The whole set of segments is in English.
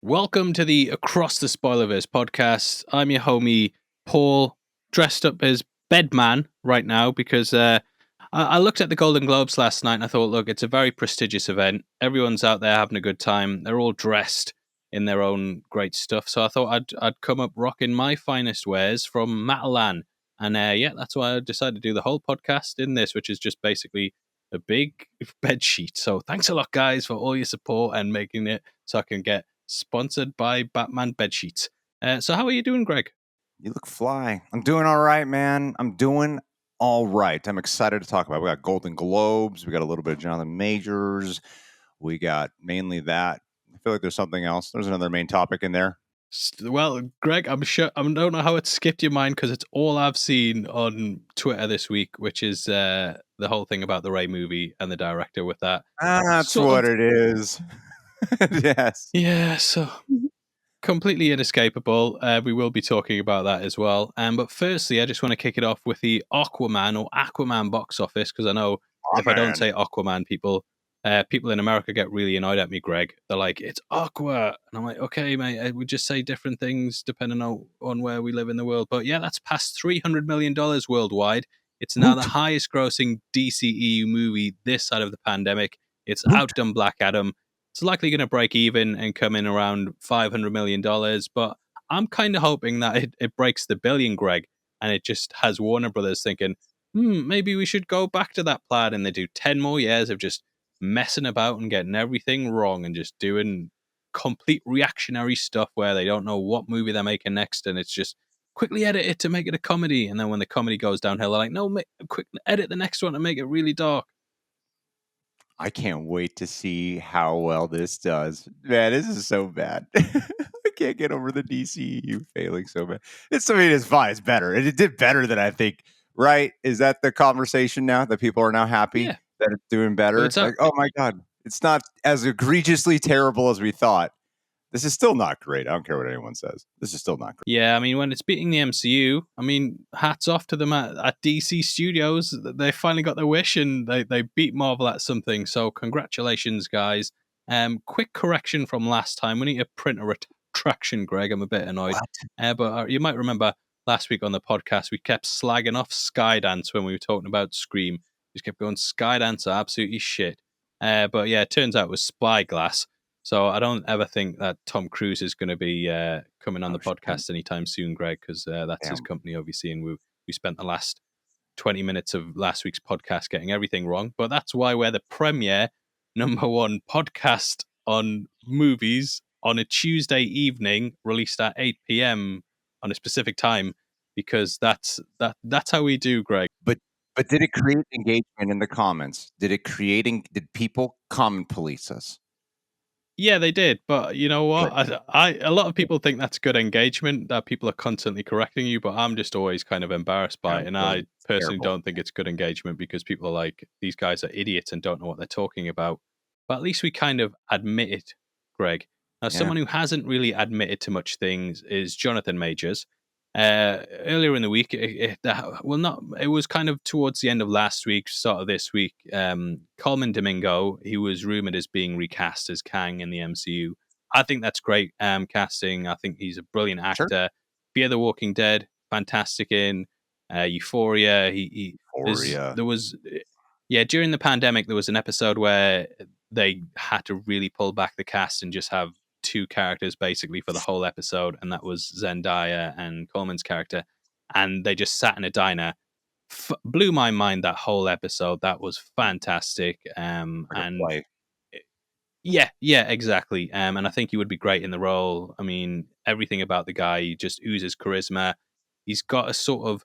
Welcome to the Across the Spoilerverse podcast. I'm your homie, Paul, dressed up as Bedman right now because I looked at the Golden Globes last night and I thought, look, it's a very prestigious event. Everyone's out there having a good time. They're all dressed in their own great stuff. So I thought I'd come up rocking my finest wares from Matalan. And yeah, that's why I decided to do the whole podcast in this, which is just basically a big bed sheet. So thanks a lot, guys, for all your support and making it so I can get sponsored by Batman Bedsheets. So how are you doing, Greg? You look fly. I'm doing all right, man. I'm doing all right. I'm excited to talk about it. We got Golden Globes. We got a little bit of Jonathan Majors. We got mainly that. I feel like there's something else. There's another main topic in there. Well, Greg, I'm sure I don't know how it skipped your mind because it's all I've seen on Twitter this week, which is the whole thing about the Rey movie and the director with that. That's what it is. Yes. Yeah, so completely inescapable. We will be talking about that as well. But firstly, I just want to kick it off with the Aquaman box office because I know if I don't say Aquaman, people in America get really annoyed at me, Greg. They're like, it's Aqua. And I'm like, okay, mate, we just say different things depending on where we live in the world. But yeah, that's past $300 million worldwide. It's now the highest grossing DCEU movie this side of the pandemic. It's outdone Black Adam. It's likely going to break even and come in around $500 million. But I'm kind of hoping that it breaks the billion, Greg, and it just has Warner Brothers thinking, maybe we should go back to that plan. And they do 10 more years of just messing about and getting everything wrong and just doing complete reactionary stuff where they don't know what movie they're making next. And it's just quickly edit it to make it a comedy. And then when the comedy goes downhill, they're like, no, quick edit the next one and make it really dark. I can't wait to see how well this does. Man, this is so bad. I can't get over the DCU failing so bad. It's fine. It's better. It did better than I think. Right? Is that the conversation now that people are now happy that it's doing better? It's like, oh my God, it's not as egregiously terrible as we thought. This is still not great. I don't care what anyone says. This is still not great. Yeah, I mean, when it's beating the MCU, I mean, hats off to them at DC Studios. They finally got their wish and they beat Marvel at something. So congratulations, guys. Quick correction from last time. We need to print a retraction, Greg. I'm a bit annoyed. But you might remember last week on the podcast, we kept slagging off Skydance when we were talking about Scream. We just kept going, Skydance are absolutely shit. But yeah, it turns out it was Spyglass. So I don't ever think that Tom Cruise is going to be coming on the podcast anytime soon, Greg, because that's his company, obviously. And we spent the last 20 minutes of last week's podcast getting everything wrong. But that's why we're the premier #1 podcast on movies on a Tuesday evening, released at 8 p.m. on a specific time, because that's how we do, Greg. But did it create engagement in the comments? Did did people comment police us? Yeah, they did, but you know what? A lot of people think that's good engagement, that people are constantly correcting you, but I'm just always kind of embarrassed by it, and I personally don't think it's good engagement because people are like, these guys are idiots and don't know what they're talking about. But at least we kind of admit it, Greg. Now, someone who hasn't really admitted to much things is Jonathan Majors. Earlier in the week, it was kind of towards the end of last week, start of this week. Coleman Domingo, he was rumored as being recast as Kang in the MCU. I think that's great casting. I think he's a brilliant actor. Sure. Fear the Walking Dead, fantastic in Euphoria. During the pandemic, there was an episode where they had to really pull back the cast and just have two characters basically for the whole episode, and that was Zendaya and Coleman's character, and they just sat in a diner. Blew my mind, that whole episode. That was fantastic. Yeah, exactly. And I think he would be great in the role. I mean, everything about the guy, he just oozes charisma. He's got a sort of,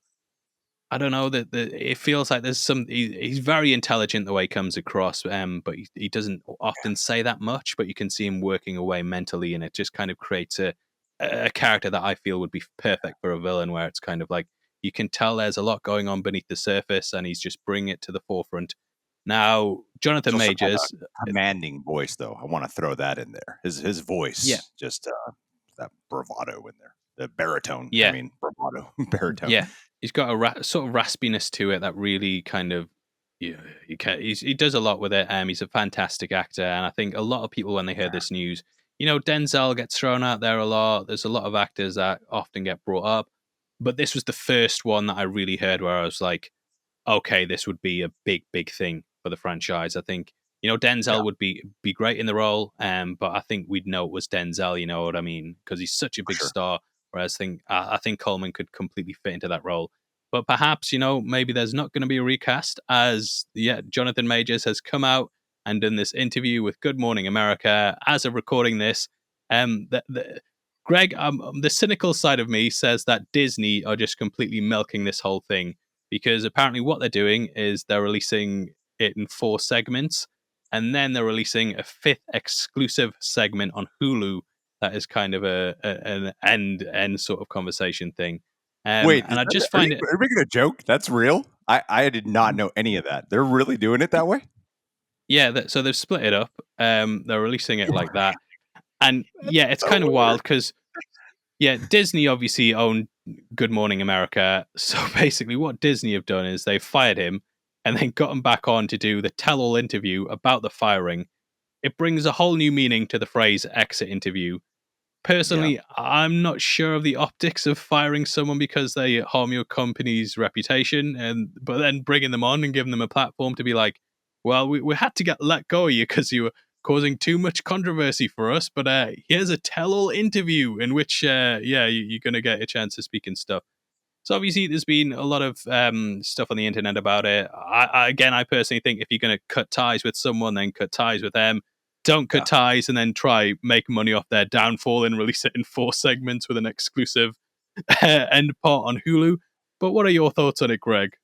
I don't know, that it feels like there's he's very intelligent the way he comes across, but he doesn't often say that much, but you can see him working away mentally, and it just kind of creates a character that I feel would be perfect for a villain, where it's kind of like, you can tell there's a lot going on beneath the surface, and he's just bringing it to the forefront. Now, Jonathan Majors, commanding voice, though. I want to throw that in there. His voice, just that bravado in there, the baritone. Yeah, I mean bravado, baritone. Yeah, he's got a sort of raspiness to it that really kind of, he does a lot with it. He's a fantastic actor, and I think a lot of people, when they heard this news, Denzel gets thrown out there a lot. There's a lot of actors that often get brought up, but this was the first one that I really heard where I was like, okay, this would be a big, big thing for the franchise. I think Yeah, Denzel would be great in the role, but I think we'd know it was Denzel. You know what I mean? Because he's such a for big sure. star. Whereas I think Coleman could completely fit into that role. But perhaps maybe there's not going to be a recast, as Jonathan Majors has come out and done this interview with Good Morning America as of recording this. Greg, the cynical side of me says that Disney are just completely milking this whole thing, because apparently what they're doing is they're releasing it in 4 segments, and then they're releasing a 5th exclusive segment on Hulu that is kind of an end sort of conversation thing. Wait, And I just are find it, you making a joke? That's real? I did not know any of that. They're really doing it that way? yeah. So they've split it up. They're releasing it like that, and yeah, it's So kind of weird. wild because Disney obviously owned Good Morning America. So basically, what Disney have done is they've fired him and then got him back on to do the tell-all interview about the firing. It brings a whole new meaning to the phrase exit interview. Yeah. Personally, I'm not sure of the optics of firing someone because they harm your company's reputation, but then bringing them on and giving them a platform to be like, well, we had to get let go of you because you were causing too much controversy for us. But here's a tell-all interview in which, you're going to get a chance to speak and stuff. So obviously, there's been a lot of stuff on the internet about it. I personally think if you're going to cut ties with someone, then cut ties with them. Don't cut Yeah. ties and then try make money off their downfall and release it in 4 segments with an exclusive end part on Hulu. But what are your thoughts on it, Greg?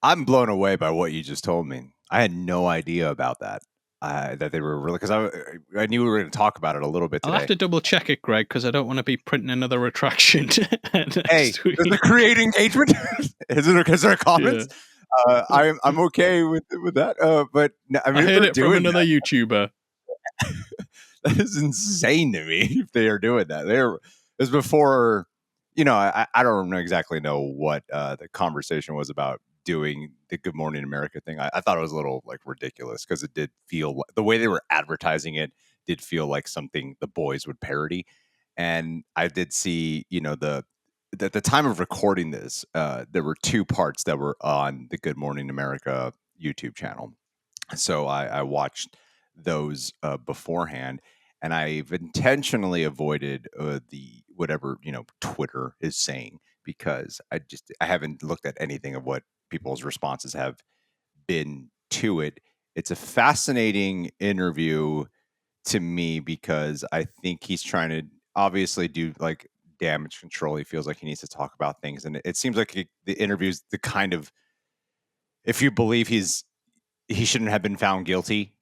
I'm blown away by what you just told me. I had no idea about that. That they were really, because I knew we were going to talk about it a little bit I'll have today. to double check it, Greg, because I don't want to be printing another retraction Hey, next does it week. create engagement? Is there Yeah, comments? I'm okay with that. But no, I I mean, if heard they're it from doing another that, YouTuber. that is insane to me. If they are doing that, it was before. I don't exactly know what the conversation was about doing the Good Morning America thing. I thought it was a little like ridiculous because it did feel the way they were advertising it did feel like something the boys would parody. And I did see, at the time of recording this, there were 2 parts that were on the Good Morning America YouTube channel. So I watched those beforehand, and I've intentionally avoided the whatever Twitter is saying, because I haven't looked at anything of what people's responses have been to it. It's a fascinating interview to me because I think he's trying to obviously do like damage control. He feels like he needs to talk about things, and it seems like the interviews the kind of, if you believe he shouldn't have been found guilty,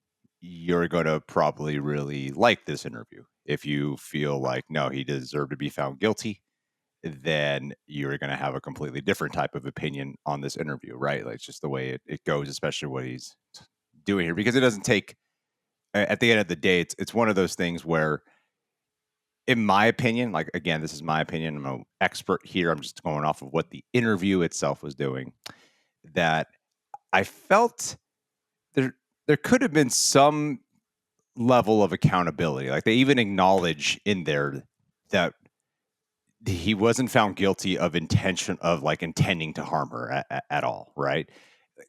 you're going to probably really like this interview. If you feel like, no, he deserved to be found guilty, then you're going to have a completely different type of opinion on this interview, right? Like, it's just the way it goes, especially what he's doing here, because it doesn't take, at the end of the day, it's one of those things where, in my opinion, like, again, this is my opinion, I'm no expert here, I'm just going off of what the interview itself was doing, that I felt there there could have been some level of accountability. Like, they even acknowledge in there that he wasn't found guilty of intention of like intending to harm her at all, right?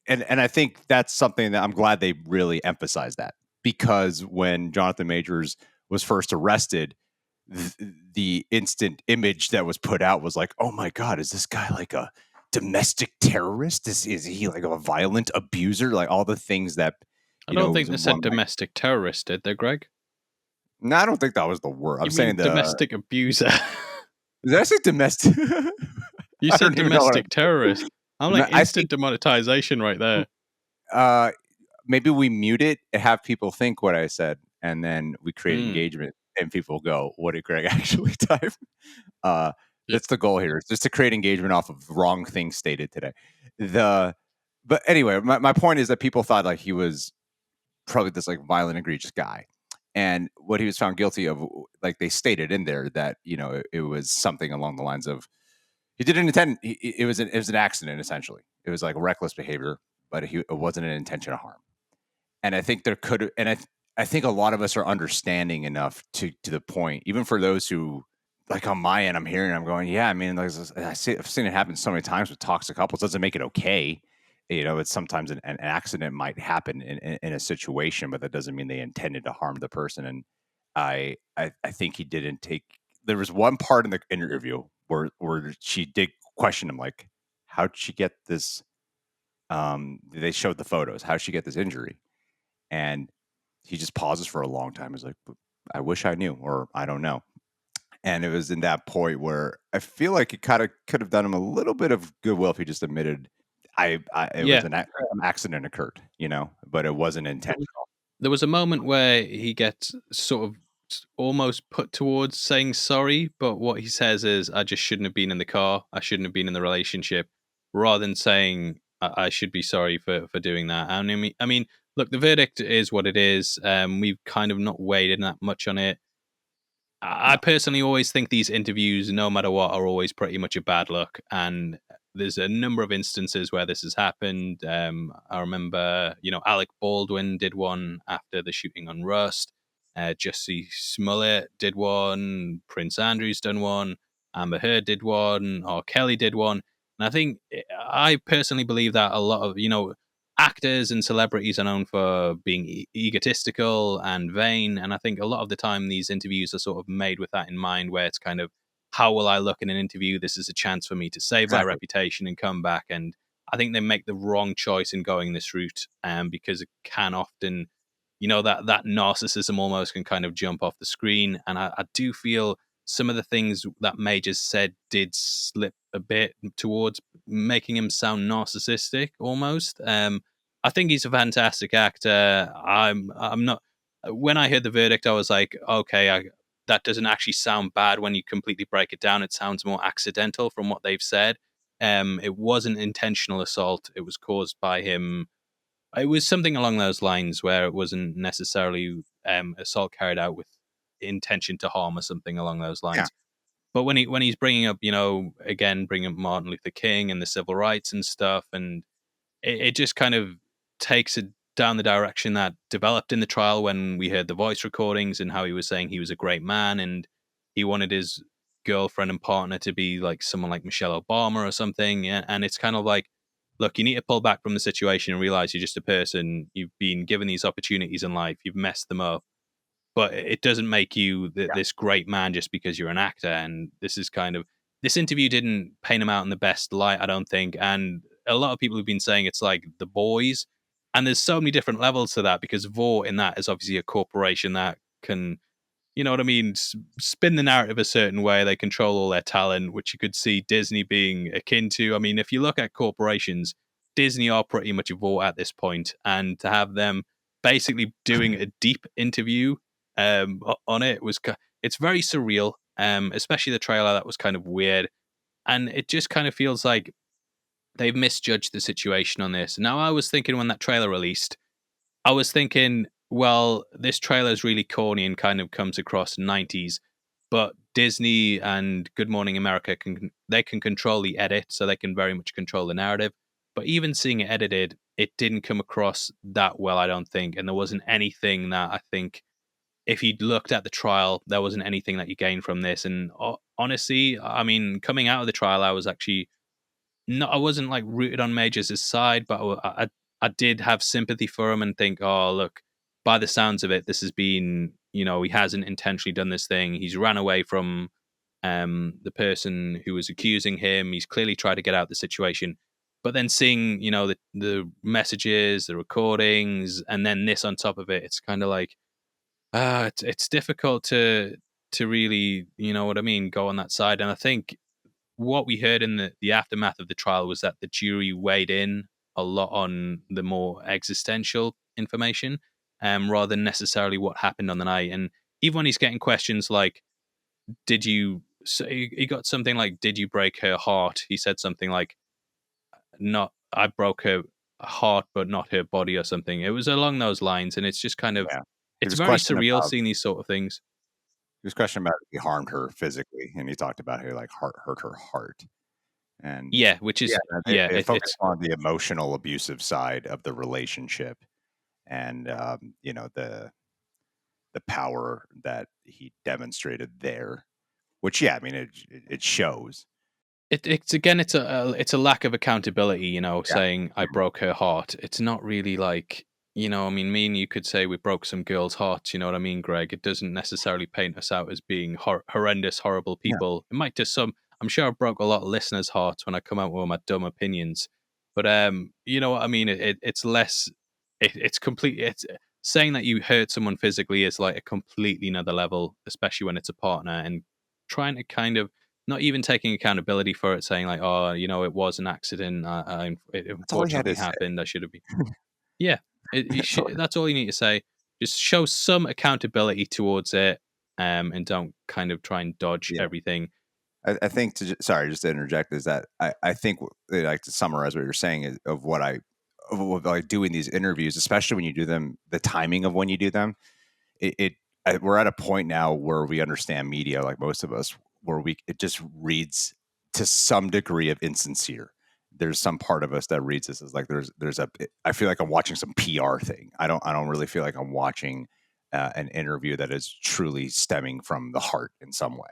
And I think that's something that I'm glad they really emphasized, that because when Jonathan Majors was first arrested, the instant image that was put out was like, oh my God, is this guy like a domestic terrorist? Is he like a violent abuser? Like all the things that, I don't think was they said one like, domestic terrorist, did they, Greg? no, I don't think that was the word. I'm You saying mean domestic abuser? did I say domestic? You I said don't even know what domestic terrorist. I'm like I think instant demonetization right there. uh, maybe we mute it and have people think what I said, and then we create Mm. engagement, and people go, "What did Greg actually type?" Uh, Yeah. that's the goal here. It's just to create engagement off of wrong things stated today. The But anyway, my point is that people thought like he was probably this like violent, egregious guy. And what he was found guilty of, like they stated in there, that it was something along the lines of he didn't intend. It was an accident essentially. It was like reckless behavior, but it wasn't an intention to harm. And I think there could, and I think a lot of us are understanding enough to the point, even for those who, like on my end, I'm hearing, I'm going, yeah, I mean, like, I've seen it happen so many times with toxic couples. Doesn't make it okay. You know, it's sometimes an accident might happen in a situation, but that doesn't mean they intended to harm the person. And I think he didn't take. There was one part in the interview where she did question him, like, how'd she get this? They showed the photos. How'd she get this injury? And he just pauses for a long time. He's like, I wish I knew, or I don't know. And it was in that point where I feel like it kind of could have done him a little bit of goodwill if he just admitted, it was Yeah. an accident occurred, you know, but it wasn't intentional. There was a moment where he gets sort of almost put towards saying sorry, but what he says is, "I just shouldn't have been in the car. I shouldn't have been in the relationship," rather than saying, "I should be sorry for doing that." And I mean, look, the verdict is what it is. We've kind of not weighed in that much on it. I No, personally always think these interviews, no matter what, are always pretty much a bad look. And there's a number of instances where this has happened. I remember, Alec Baldwin did one after the shooting on Rust. Jussie Smollett did one. Prince Andrew's done one. Amber Heard did one. Or Kelly did one. And I personally believe that a lot of, actors and celebrities are known for being egotistical and vain. And I think a lot of the time these interviews are sort of made with that in mind, where it's kind of, how will I look in an interview? This is a chance for me to save my exactly. reputation and come back. And I think they make the wrong choice in going this route, because it can often, that narcissism almost can kind of jump off the screen. And I do feel some of the things that Majors said did slip a bit towards making him sound narcissistic almost. I think he's a fantastic actor. I'm not. When I heard the verdict, I was like, okay, that doesn't actually sound bad when you completely break it down. It sounds more accidental from what they've said. It wasn't intentional assault. It was caused by him. It was something along those lines where it wasn't necessarily assault carried out with intention to harm or something along those Yeah. lines. But when he's bringing up, again, bringing up Martin Luther King and the civil rights and stuff, and it just kind of takes it down the direction that developed in the trial when we heard the voice recordings and how he was saying he was a great man and he wanted his girlfriend and partner to be like someone like Michelle Obama or something. And it's kind of like, look, you need to pull back from the situation and realize you're just a person. You've been given these opportunities in life. You've messed them up, but it doesn't make you Yeah. this great man just because you're an actor. And this interview didn't paint him out in the best light, I don't think. And a lot of people have been saying it's like The Boys, and there's so many different levels to that, because Vought in that is obviously a corporation that can, you know what I mean, spin the narrative a certain way. They control all their talent, which you could see Disney being akin to. I mean, if you look at corporations, Disney are pretty much a Vought at this point, and to have them basically doing a deep interview on it it's very surreal. Especially the trailer, that was kind of weird, and it just kind of feels like they've misjudged the situation on this. Now, I was thinking when that trailer released, I was thinking, well, this trailer is really corny and kind of comes across 90s, but Disney and Good Morning America can control the edit, so they can very much control the narrative. But even seeing it edited, it didn't come across that well, I don't think, and there wasn't anything that I think, if you'd looked at the trial, there wasn't anything that you gained from this. And honestly, I mean, coming out of the trial, I was actually no, I wasn't like rooted on Majors' side, but I did have sympathy for him and think, oh, look, by the sounds of it, this has been, he hasn't intentionally done this thing. He's ran away from the person who was accusing him. He's clearly tried to get out of the situation. But then seeing, the messages, the recordings, and then this on top of it, it's kind of like, it's difficult to really, you know what I mean, go on that side. And I think what we heard in the aftermath of the trial was that the jury weighed in a lot on the more existential information, rather than necessarily what happened on the night. And even when he's getting questions like, "Did you?" So he got something like, "Did you break her heart?" He said something like, "Not, I broke her heart, but not her body," or something. It was along those lines, and it's just kind of, Yeah. He it's was very questioning surreal about seeing these sort of things. if he harmed her physically, and he talked about how he like hurt her heart. And Yeah, which yeah, is, they yeah, focused it's on the emotional abusive side of the relationship, and you know, the power that he demonstrated there. Which, yeah, I mean, it shows. It's again, it's a lack of accountability, Yeah. saying I Mhm. broke her heart. It's not really like, I mean, me and you could say we broke some girls' hearts. You know what I mean, Greg? It doesn't necessarily paint us out as being horrendous, horrible Yeah, people. It might to some. I'm sure I broke a lot of listeners' hearts when I come out with my dumb opinions. But you know what I mean? It's less. It's complete. It's saying that you hurt someone physically is like a completely another level, especially when it's a partner, and trying to kind of not even taking accountability for it, saying like, "Oh, it was an accident. It that's all he had unfortunately to say. happened. I should have been." Yeah, That's all that's all you need to say. Just show some accountability towards it, and don't kind of try and dodge yeah. everything. I think sorry, just to interject, is that I think like to summarize what you're saying is of like doing these interviews, especially when you do them, the timing of when you do them, we're at a point now where we understand media, like most of us, where it just reads to some degree of insincere. There's some part of us that reads this as like I feel like I'm watching some PR thing. I don't really feel like I'm watching an interview that is truly stemming from the heart in some way.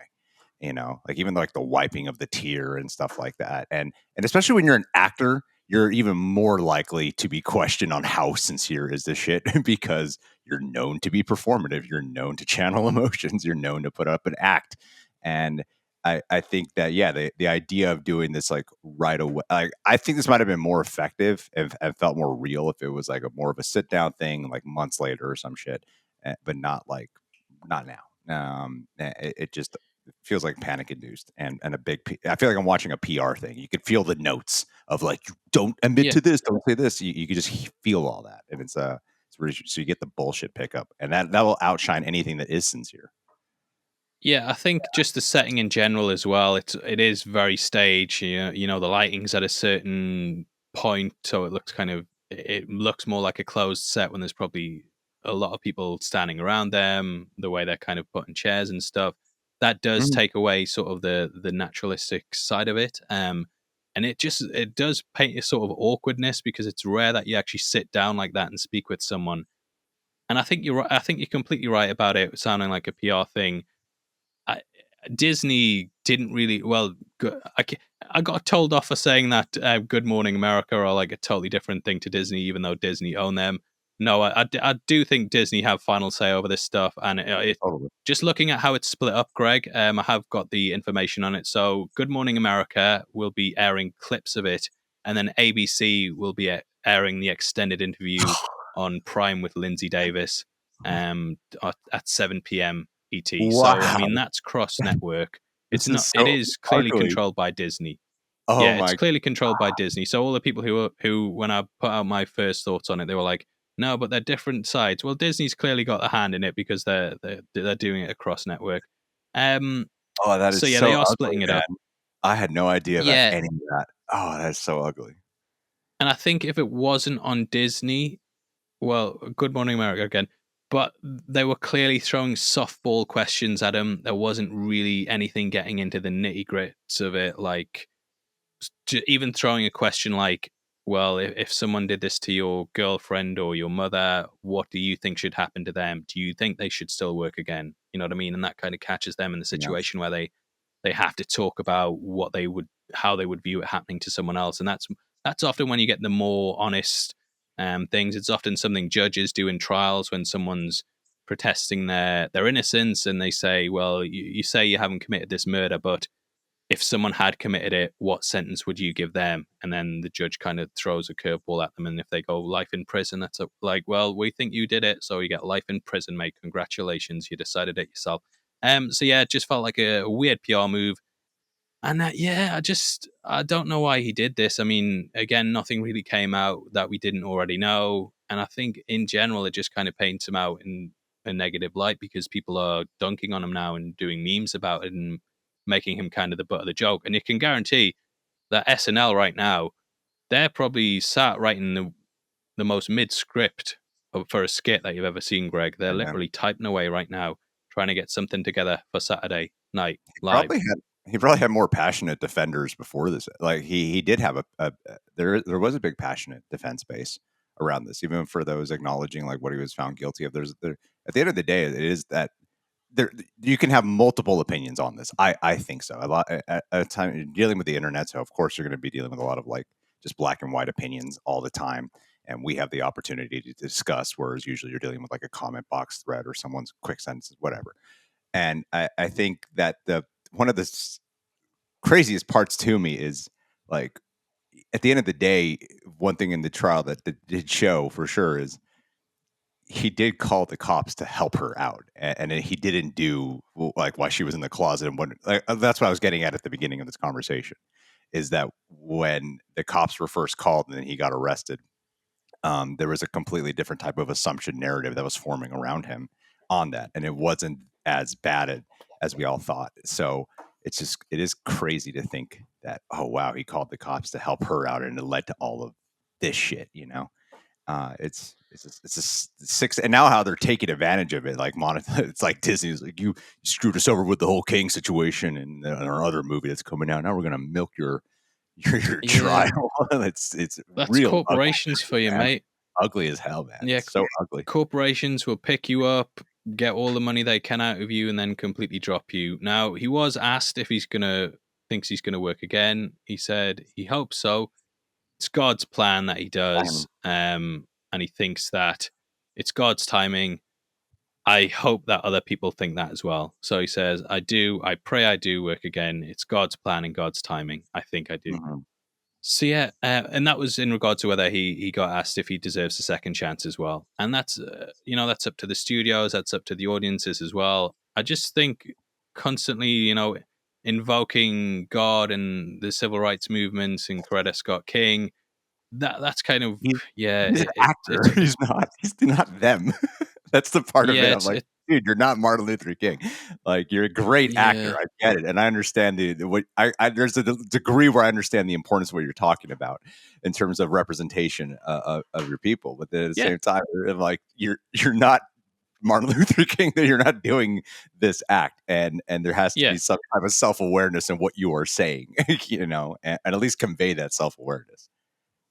Like even like the wiping of the tear and stuff like that, and especially when you're an actor, you're even more likely to be questioned on how sincere is this shit because you're known to be performative, you're known to channel emotions, you're known to put up an act. And I think that, yeah, the idea of doing this like right away, I think this might have been more effective and felt more real if it was like a more of a sit down thing like months later or some shit, but not now. It just feels like panic induced and a I feel like I'm watching a PR thing. You could feel the notes of like, don't admit Yeah, to this, don't say this. You could just feel all that, and it's really, so you get the bullshit pickup, and that will outshine anything that is sincere. yeah. I think just the setting in general as well. It is very staged. The lighting's at a certain point, so it looks more like a closed set when there's probably a lot of people standing around them. The way they're kind of putting chairs and stuff, that does Mhm. take away sort of the naturalistic side of it. And it does paint a sort of awkwardness because it's rare that you actually sit down like that and speak with someone. And I think you're right. I think you're completely right about it sounding like a PR thing. I, Disney didn't really well. I got told off for saying that "Good Morning America" are like a totally different thing to Disney, even though Disney own them. No, I do think Disney have final say over this stuff, and Totally. just looking at how it's split up, Greg. I have got the information on it. So, Good Morning America will be airing clips of it, and then ABC will be airing the extended interview on Prime with Lindsay Davis at 7 p.m. ET. So, I mean, Wow, that's cross network. It's this is not. It so is clearly ugly. controlled by Disney. Oh Yeah, it's my clearly controlled by Disney. So all the people who when I put out my first thoughts on it, they were like, "No, but they're different sides." Well, Disney's clearly got a hand in it because they're doing it across network. Um. Oh, that So is yeah, they so are ugly, splitting it man. up. I had no idea about Yeah, any of that. Oh, that's so ugly. and I think if it wasn't on Disney, well, Good Morning America again. But they were clearly throwing softball questions at him. There wasn't really anything getting into the nitty grits of it, like even throwing a question like, well, if someone did this to your girlfriend or your mother, what do you think should happen to them? Do you think they should still work again? You know what I mean? And that kind of catches them in the Yeah. situation where they have to talk about how they would view it happening to someone else. And that's often when you get the more honest things. It's often something judges do in trials when someone's protesting their innocence and they say, well, you say you haven't committed this murder, but if someone had committed it, what sentence would you give them? And then the judge kind of throws a curveball at them. And if they go life in prison, that's like, well, we think you did it. So you get life in prison, mate. Congratulations. You decided it yourself. So yeah, it just felt like a weird PR move. And yeah, I don't know why he did this. I mean, again, nothing really came out that we didn't already know. And I think in general, it just kind of paints him out in a negative light because people are dunking on him now and doing memes about it and making him kind of the butt of the joke. And you can guarantee that SNL right now, they're probably sat writing the most mid script for a skit that you've ever seen, Greg. They're Yeah. literally typing away right now, trying to get something together for Saturday night live. Probably had he probably had more passionate defenders before this. Like he did have there was a big passionate defense base around this, even for those acknowledging like what he was found guilty of. At the end of the day, it is that there you can have multiple opinions on this. I think so. A lot at a time dealing with the internet, so of course you're going to be dealing with a lot of like just black and white opinions all the time. And we have the opportunity to discuss, whereas usually you're dealing with like a comment box thread or someone's quick sentences, whatever. And I think that the one of the craziest parts to me is like at the end of the day, one thing in the trial that did show for sure is he did call the cops to help her out, and he didn't do like while she was in the closet. And what like, that's what I was getting at the beginning of this conversation is that when the cops were first called and then he got arrested, there was a completely different type of assumption narrative that was forming around him on that, and it wasn't as bad as we all thought. So it is crazy to think that, oh wow, he called the cops to help her out, and it led to all of this shit. It's six, and now how they're taking advantage of it, like it's like Disney's like you screwed us over with the whole King situation, and our other movie that's coming out. Now we're gonna milk your Yeah, trial. It's that's real ugly, corporations for you, man. mate. Ugly as hell, man. Yeah, It's so ugly. corporations will pick you up, get all the money they can out of you, and then completely drop you. Now, he was asked if thinks he's gonna work again. He said he hopes so. It's God's plan that he does, and he thinks that it's God's timing. I hope that other people think that as well. So he says, I pray I do work again. It's God's plan and God's timing. I think I do. Mhm. So yeah, and that was in regard to whether he got asked if he deserves a second chance as well, and that's that's up to the studios, that's up to the audiences as well. I just think constantly, invoking God and the civil rights movements and Coretta Scott King, that's kind of He's yeah, he's an actor. it's He's not them. That's the part of yeah, it. I'm like, dude, you're not Martin Luther King. Like, you're a great actor. yeah, I get it, and I understand the what there's a degree where I understand the importance of what you're talking about in terms of representation of your people. But then at the yeah, same time, I'm like, you're not Martin Luther King. That you're not doing this act, and there has to yeah. be some type of self awareness in what you are saying, and at least convey that self awareness.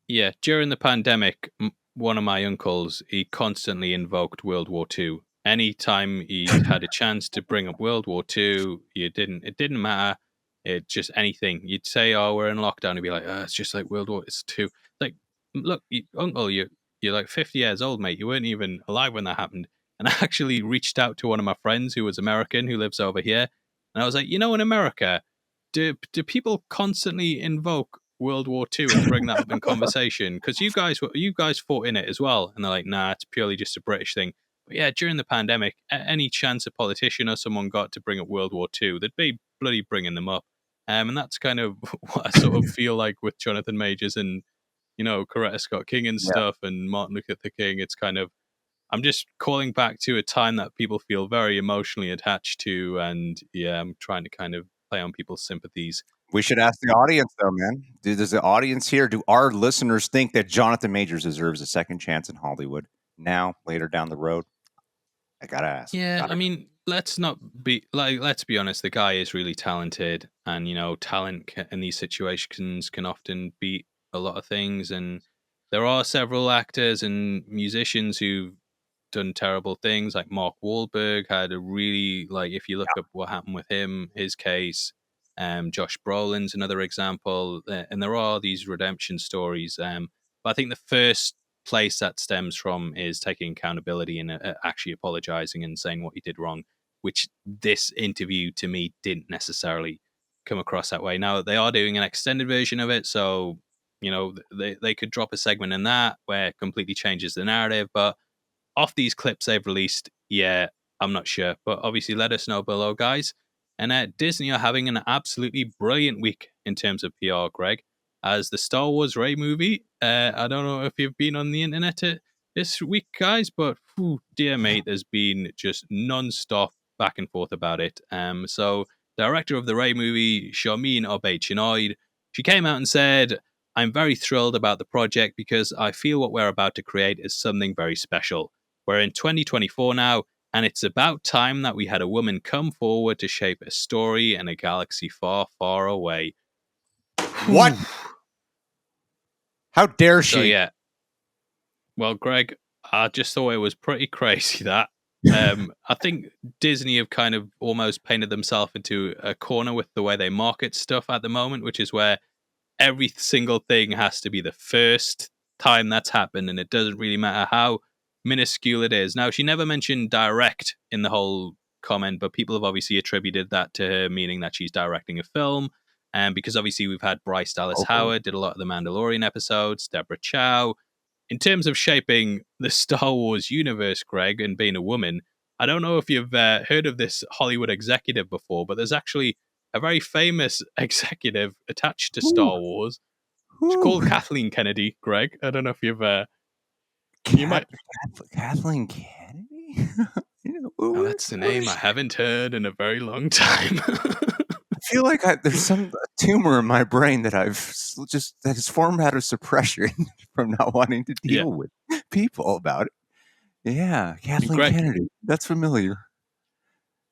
Yeah, during the pandemic, one of my uncles, he constantly invoked World War II. Anytime he had a chance to bring up World War II, it didn't matter. It just anything. You'd say, "Oh, we're in lockdown." He'd be like, "It's just like World War It's two." Like, look, uncle, you're like 50 years old, mate. You weren't even alive when that happened. And I actually reached out to one of my friends who was American, who lives over here, and I was like, in America, do people constantly invoke World War II and bring that up in conversation? Because you guys fought in it as well, and they're like, nah, it's purely just a British thing. But yeah, during the pandemic, any chance a politician or someone got to bring up World War II, they'd be bloody bringing them up. And that's kind of what I sort of feel like with Jonathan Majors and Coretta Scott King and Yeah. stuff, and Martin Luther King. It's kind of I'm just calling back to a time that people feel very emotionally attached to, and yeah, I'm trying to kind of play on people's sympathies. We should ask the audience, though, man. Does the audience here, do our listeners think that Jonathan Majors deserves a second chance in Hollywood now, later down the road? I gotta ask. Yeah, Gotta I mean, let's be honest, the guy is really talented, and talent in these situations can often beat a lot of things, and there are several actors and musicians who've done terrible things. Like Mark Wahlberg had a really like if you look up what happened with him, his case. Josh Brolin's another example, and there are these redemption stories. But I think the first place that stems from is taking accountability and actually apologizing and saying what you did wrong, which this interview to me didn't necessarily come across that way. Now they are doing an extended version of it, so they could drop a segment in that where it completely changes the narrative, but off these clips they've released, yeah, I'm not sure. But obviously, let us know below, guys. And Disney are having an absolutely brilliant week in terms of PR, Greg. As the Star Wars Rey movie, I don't know if you've been on the internet this week, guys, but dear mate, there's been just non-stop back and forth about it. So, director of the Rey movie, Sharmeen Obaid-Chinoy, she came out and said, I'm very thrilled about the project because I feel what we're about to create is something very special. We're in 2024 now, and it's about time that we had a woman come forward to shape a story in a galaxy far, far away. What? How dare So she? yeah, Well, Greg, I just thought it was pretty crazy that. I think Disney have kind of almost painted themselves into a corner with the way they market stuff at the moment, which is where every single thing has to be the first time that's happened, and it doesn't really matter how minuscule it is. Now, she never mentioned direct in the whole comment, but people have obviously attributed that to her, meaning that she's directing a film. And because obviously we've had Bryce Dallas Hopefully. Howard, did a lot of the Mandalorian episodes, Deborah Chow. In terms of shaping the Star Wars universe, Greg, and being a woman, I don't know if you've heard of this Hollywood executive before, but there's actually a very famous executive attached to Whew, Star Wars. She's whew. called Kathleen Kennedy, Greg. I don't know if you've you might. Kathleen Kennedy? Oh, that's the name I haven't heard in a very long time. I feel like there's some tumor in my brain that that has formed out of suppression from not wanting to Yeah, deal with people about it. Yeah, and Kathleen Greg, Kennedy. That's familiar.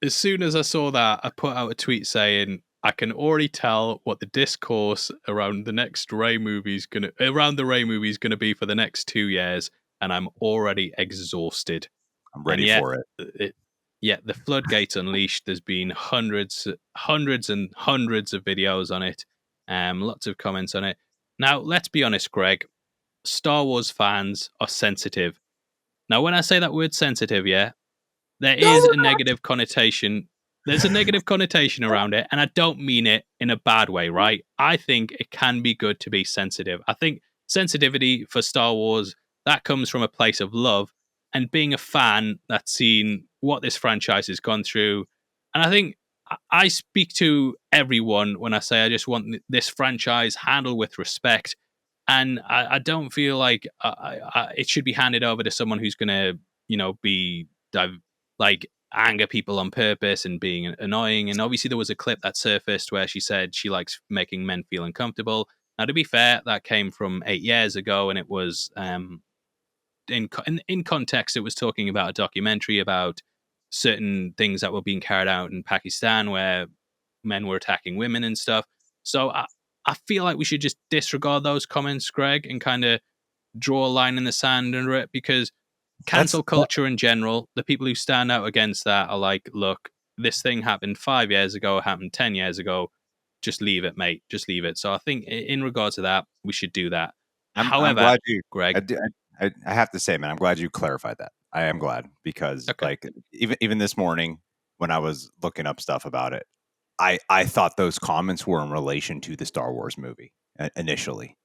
as soon as I saw that, I put out a tweet saying I can already tell what the discourse around the next Rey movie's gonna around the Rey movie's gonna be for the next 2 years, and I'm already exhausted. I'm And ready for it. yet the floodgates unleashed. There's been hundreds and hundreds of videos on it, lots of comments on it. Now, let's be honest, Greg. Star Wars fans are sensitive. Now, when I say that word sensitive, yeah, there No, is a we're negative connotation. There's a negative connotation around it, and I don't mean it in a bad way, right? I think it can be good to be sensitive. I think sensitivity for Star Wars that comes from a place of love and being a fan that's seen what this franchise has gone through. And I think I speak to everyone when I say I just want this franchise handled with respect, and I don't feel like it should be handed over to someone who's going to, be like anger people on purpose and being annoying. And obviously, there was a clip that surfaced where she said she likes making men feel uncomfortable. Now, to be fair, that came from 8 years ago, and it was in context, it was talking about a documentary about certain things that were being carried out in Pakistan where men were attacking women and stuff. So I feel like we should just disregard those comments, Greg, and kind of draw a line in the sand under it, because that's cancel culture in general, the people who stand out against that are like, look, this thing happened 5 years ago, it happened 10 years ago. Just leave it, mate. Just leave it. So I think in regards to that, we should do that. I'm However, glad you. Greg, I have to say, man, I'm glad you clarified that. I am glad because, okay. like, even this morning when I was looking up stuff about it, I thought those comments were in relation to the Star Wars movie initially,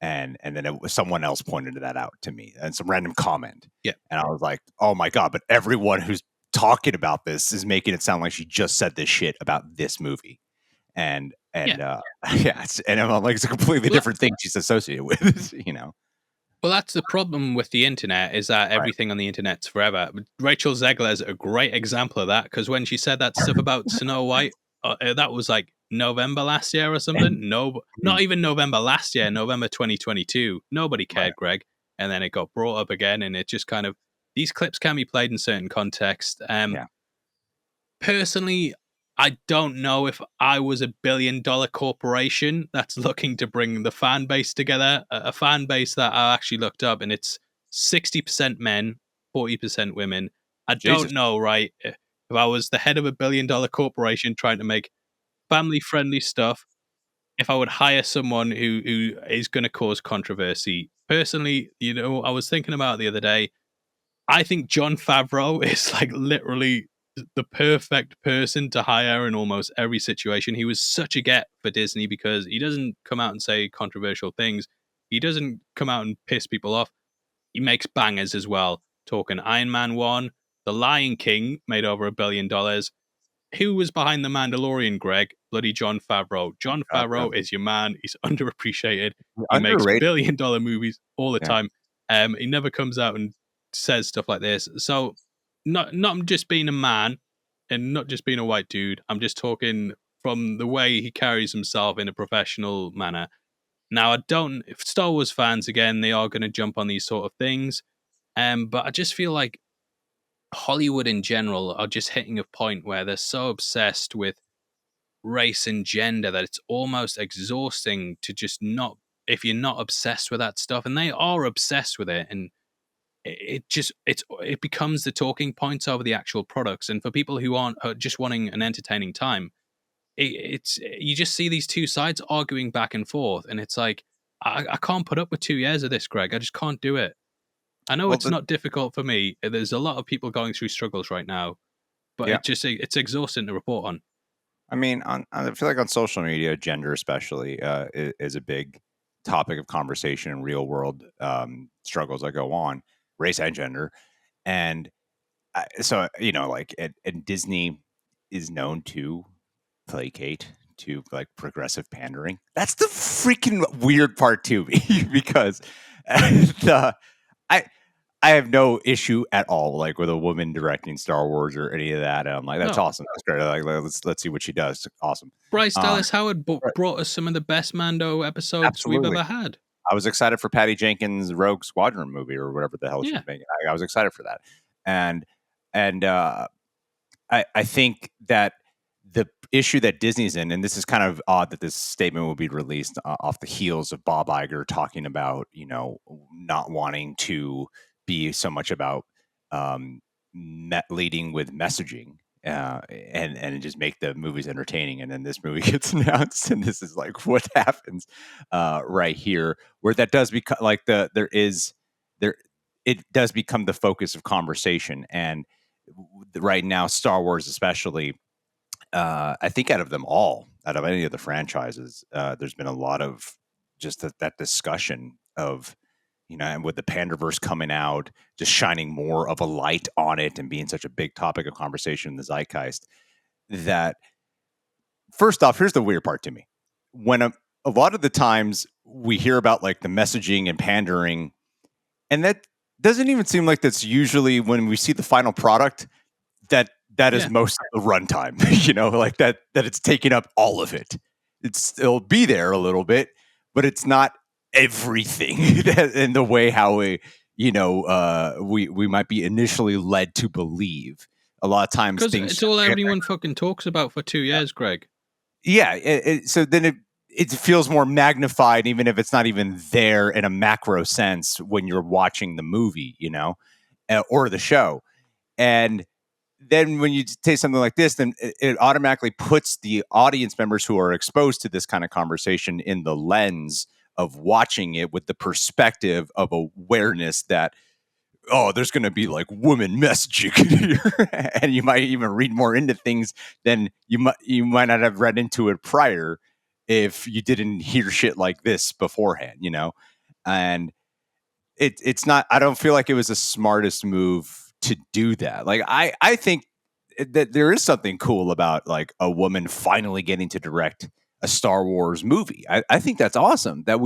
and then it was someone else pointed that out to me and some random comment, Yeah. and I was like, oh my god! But everyone who's talking about this is making it sound like she just said this shit about this movie, Yeah. yeah, and I'm like, it's a completely Well, different thing she's associated with, Well, that's the problem with the internet, is that Right. everything on the internet's forever. Rachel Zegler is a great example of that, because when she said that stuff about Snow White, that was like November last year or something. No, not even November last year, November 2022. Nobody Right. cared, Greg. And then it got brought up again, and it just kind of, these clips can be played in certain contexts. Yeah. Personally, I don't know if I was a $1 billion corporation that's looking to bring the fan base together, a fan base that I actually looked up, and it's 60% men, 40% women. I Jesus. don't know, right? If I was the head of a $1 billion corporation trying to make family friendly stuff, if I would hire someone who is going to cause controversy. Personally, I was thinking about it the other day. I think John Favreau is like literally the perfect person to hire in almost every situation. He was such a get for Disney because he doesn't come out and say controversial things. He doesn't come out and piss people off. He makes bangers as well. Talking Iron Man 1, The Lion King made over $1 billion. Who was behind The Mandalorian, Greg? Bloody John Favreau. John God, Favreau is your man. He's underappreciated. He makes underrated. $1 billion movies all the Yeah. time. He never comes out and says stuff like this. So, not just being a man and not just being a white dude. I'm just talking from the way he carries himself in a professional manner. Now, I don't. If Star Wars fans, again, they are going to jump on these sort of things. But I just feel like Hollywood in general are just hitting a point where they're so obsessed with race and gender that it's almost exhausting to just not, if you're not obsessed with that stuff, and they are obsessed with it. And it becomes the talking points over the actual products. And for people who aren't just wanting an entertaining time, it's you just see these two sides arguing back and forth, and it's like I can't put up with 2 years of this, Greg. I just can't do it. I know Well, it's not difficult for me. There's a lot of people going through struggles right now, but yeah. it's exhausting to report on. I mean, I feel like on social media, gender especially is a big topic of conversation in real world struggles that go on, race and gender. And so, like, and Disney is known to placate to like progressive pandering. That's the freaking weird part to me because the, I I have no issue at all, like with a woman directing Star Wars or any of that. And I'm like, that's No, awesome. That's great. Like, let's see what she does. Awesome. Bryce Um, Dallas Howard right, brought us some of the best Mando episodes we've absolutely. ever had. I was excited for Patty Jenkins' Rogue Squadron movie or whatever the hell she Yeah, was making. I was excited for that, and and I think that the issue that Disney's in, and this is kind of odd that this statement will be released off the heels of Bob Iger talking about, not wanting to be so much about leading with messaging. And just make the movies entertaining, and then this movie gets announced, and this is like what happens right here, where that does become like there it does become the focus of conversation, and right now, Star Wars especially, I think out of them all, out of any of the franchises, there's been a lot of just that discussion of, and with the Panderverse coming out, just shining more of a light on it and being such a big topic of conversation in the zeitgeist. That first off, here's the weird part to me: when a lot of the times we hear about like the messaging and pandering, and that doesn't even seem like that's usually when we see the final product that is yeah. most of the runtime, like that it's taking up all of it. It'll be there a little bit, but it's not everything in the way how we might be initially led to believe. A lot of times Because things it's all everyone fucking talks about for 2 years, Greg. yeah. So then it feels more magnified, even if it's not even there in a macro sense when you're watching the movie, or the show. And then when you say something like this, then it automatically puts the audience members who are exposed to this kind of conversation in the lens of watching it with the perspective of awareness that, oh, there's going to be like woman messaging here. And you might even read more into things than you might not have read into it prior if you didn't hear shit like this beforehand, and it's not, I don't feel like it was the smartest move to do that. Like I think that there is something cool about like a woman finally getting to direct a Star Wars movie. I think that's awesome that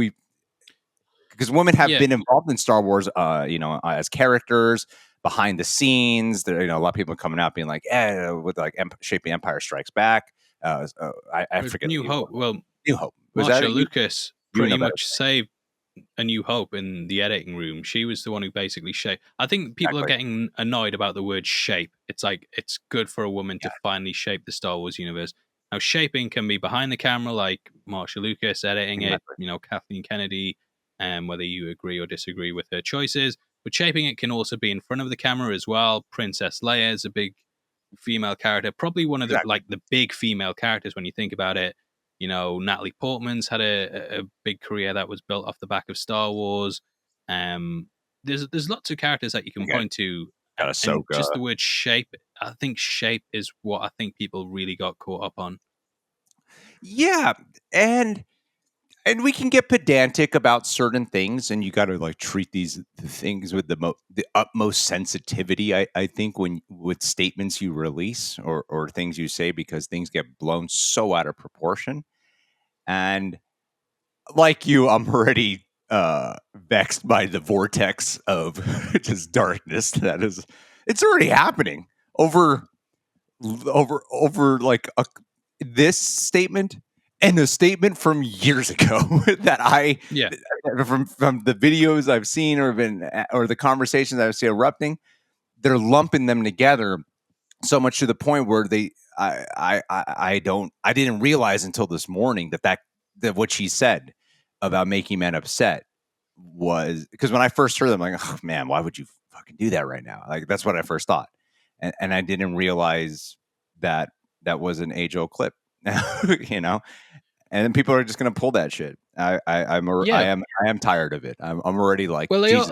because women have Yeah, been involved in Star Wars, as characters behind the scenes. There, a lot of people coming out being like, with like Shaping Empire Strikes Back. I with forget New the Hope. Well, New Hope. Was that Marsha a, you? Lucas You pretty know better. much saved A New Hope in the editing room. She was the one who basically shaped. I think people are Exactly. getting annoyed about the word shape. It's like it's good for a woman to Yeah, finally shape the Star Wars universe. Now, shaping can be behind the camera, like Marsha Lucas editing it. exactly. Kathleen Kennedy, and whether you agree or disagree with her choices. But shaping it can also be in front of the camera as well. Princess Leia is a big female character, probably one of the Exactly. like the big female characters when you think about it. Natalie Portman's had a big career that was built off the back of Star Wars. Um, there's lots of characters that you can Again, point to, got and Ahsoka. just the word shape. I think shape is what I think people really got caught up on. Yeah, and we can get pedantic about certain things, and you got to like treat these things with the utmost sensitivity. I think when with statements you release or things you say, because things get blown so out of proportion. And like you, I'm already vexed by the vortex of just darkness that is. It's already happening over like this statement and a statement from years ago that Yeah, from the videos I've seen or the conversations I've seen erupting, they're lumping them together so much to the point where I didn't realize until this morning that what she said about making men upset was because when I first heard them, I'm like, oh man, why would you fucking do that right now. Like that's what I first thought, and I didn't realize that that was an age old clip, you know. And then people are just gonna pull that shit. Yeah. I am tired of it. I'm already like Well, Jesus.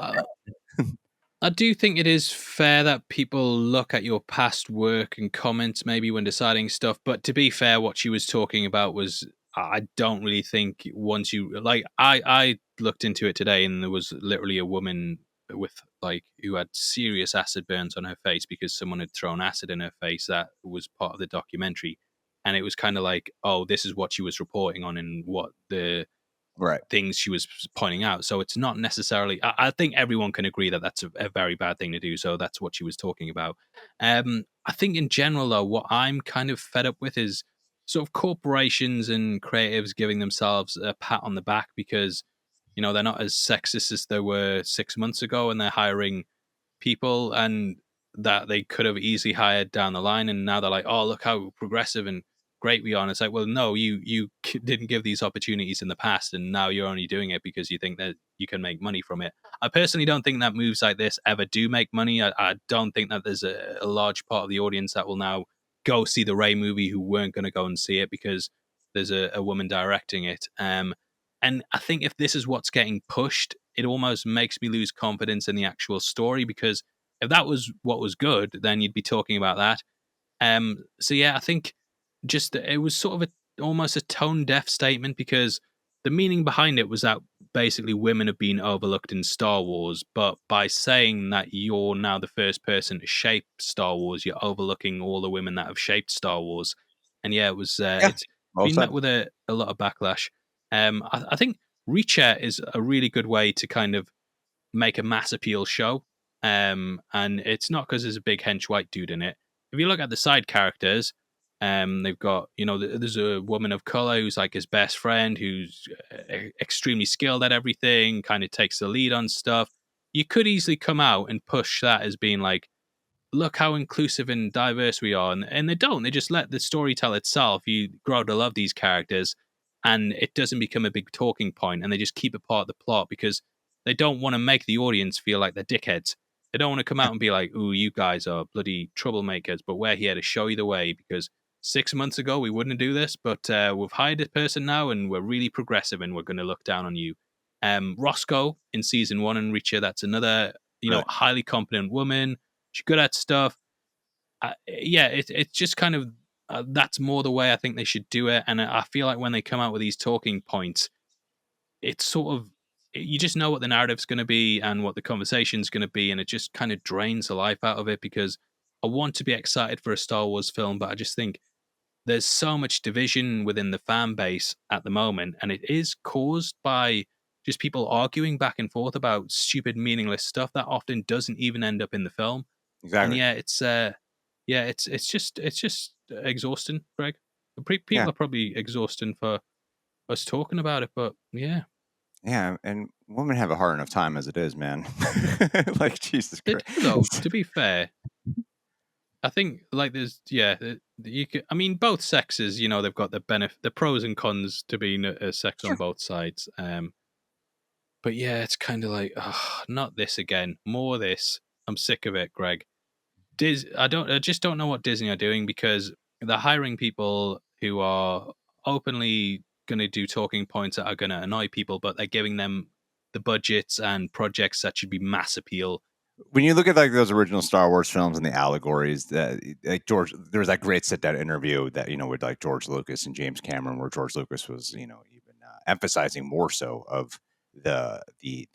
I do think it is fair that people look at your past work and comments maybe when deciding stuff. But to be fair, what she was talking about was, I don't really think once you like, I looked into it today and there was literally a woman with like who had serious acid burns on her face because someone had thrown acid in her face. That was part of the documentary. And it was kind of like, oh, this is what she was reporting on and what the Right. things she was pointing out. So it's not necessarily. I think everyone can agree that that's a very bad thing to do. So that's what she was talking about. I think in general, though, what I'm kind of fed up with is sort of corporations and creatives giving themselves a pat on the back because they're not as sexist as they were 6 months ago, and they're hiring people and that they could have easily hired down the line, and now they're like, oh, look how progressive and great we are. And it's like, well, no, you didn't give these opportunities in the past, and now you're only doing it because you think that you can make money from it. I personally don't think that moves like this ever do make money. I don't think that there's a large part of the audience that will now go see the Rey movie who weren't going to go and see it because there's a woman directing it. And I think if this is what's getting pushed, it almost makes me lose confidence in the actual story because if that was what was good, then you'd be talking about that. So yeah, I think just it was sort of almost a tone deaf statement because the meaning behind it was that basically women have been overlooked in Star Wars, but by saying that you're now the first person to shape Star Wars, you're overlooking all the women that have shaped Star Wars. And yeah, it was Yeah. it's Well been met said. with a lot of backlash. I think Reacher is a really good way to kind of make a mass appeal show. And it's not because there's a big hench white dude in it. If you look at the side characters, they've got, there's a woman of color who's like his best friend, who's extremely skilled at everything, kind of takes the lead on stuff. You could easily come out and push that as being like, look how inclusive and diverse we are. And they don't. They just let the story tell itself. You grow to love these characters and it doesn't become a big talking point, and they just keep it part of the plot because they don't want to make the audience feel like they're dickheads. They don't want to come Yeah. out and be like, ooh, you guys are bloody troublemakers, but we're here to show you the way because 6 months ago we wouldn't do this, but we've hired a person now and we're really progressive and we're going to look down on you. Roscoe in season one and Reacher, that's another, Right. highly competent woman. She's good at stuff. Yeah, it's just kind of that's more the way I think they should do it. And I feel like when they come out with these talking points, it's sort of you just know what the narrative's going to be and what the conversation's going to be, and it just kind of drains the life out of it because I want to be excited for a Star Wars film, but I just think there's so much division within the fan base at the moment, and it is caused by just people arguing back and forth about stupid, meaningless stuff that often doesn't even end up in the film. And Exactly. yeah, it's just exhausting, Greg. Yeah. People are probably exhausting for us talking about it, but yeah, Yeah. And women have a hard enough time as it is, man. Like Jesus they Christ. do though. To be fair, I think like there's you can. I mean, both sexes, they've got the pros and cons to being a sex on Sure. both sides. But yeah, it's kind of like, not this again, more of this. I'm sick of it, Greg. I just don't know what Disney are doing because they're hiring people who are openly going to do talking points that are going to annoy people, but they're giving them the budgets and projects that should be mass appeal. When you look at like those original Star Wars films and the allegories that like George, there was that great sit down interview that with like George Lucas and James Cameron, where George Lucas was even emphasizing more so of the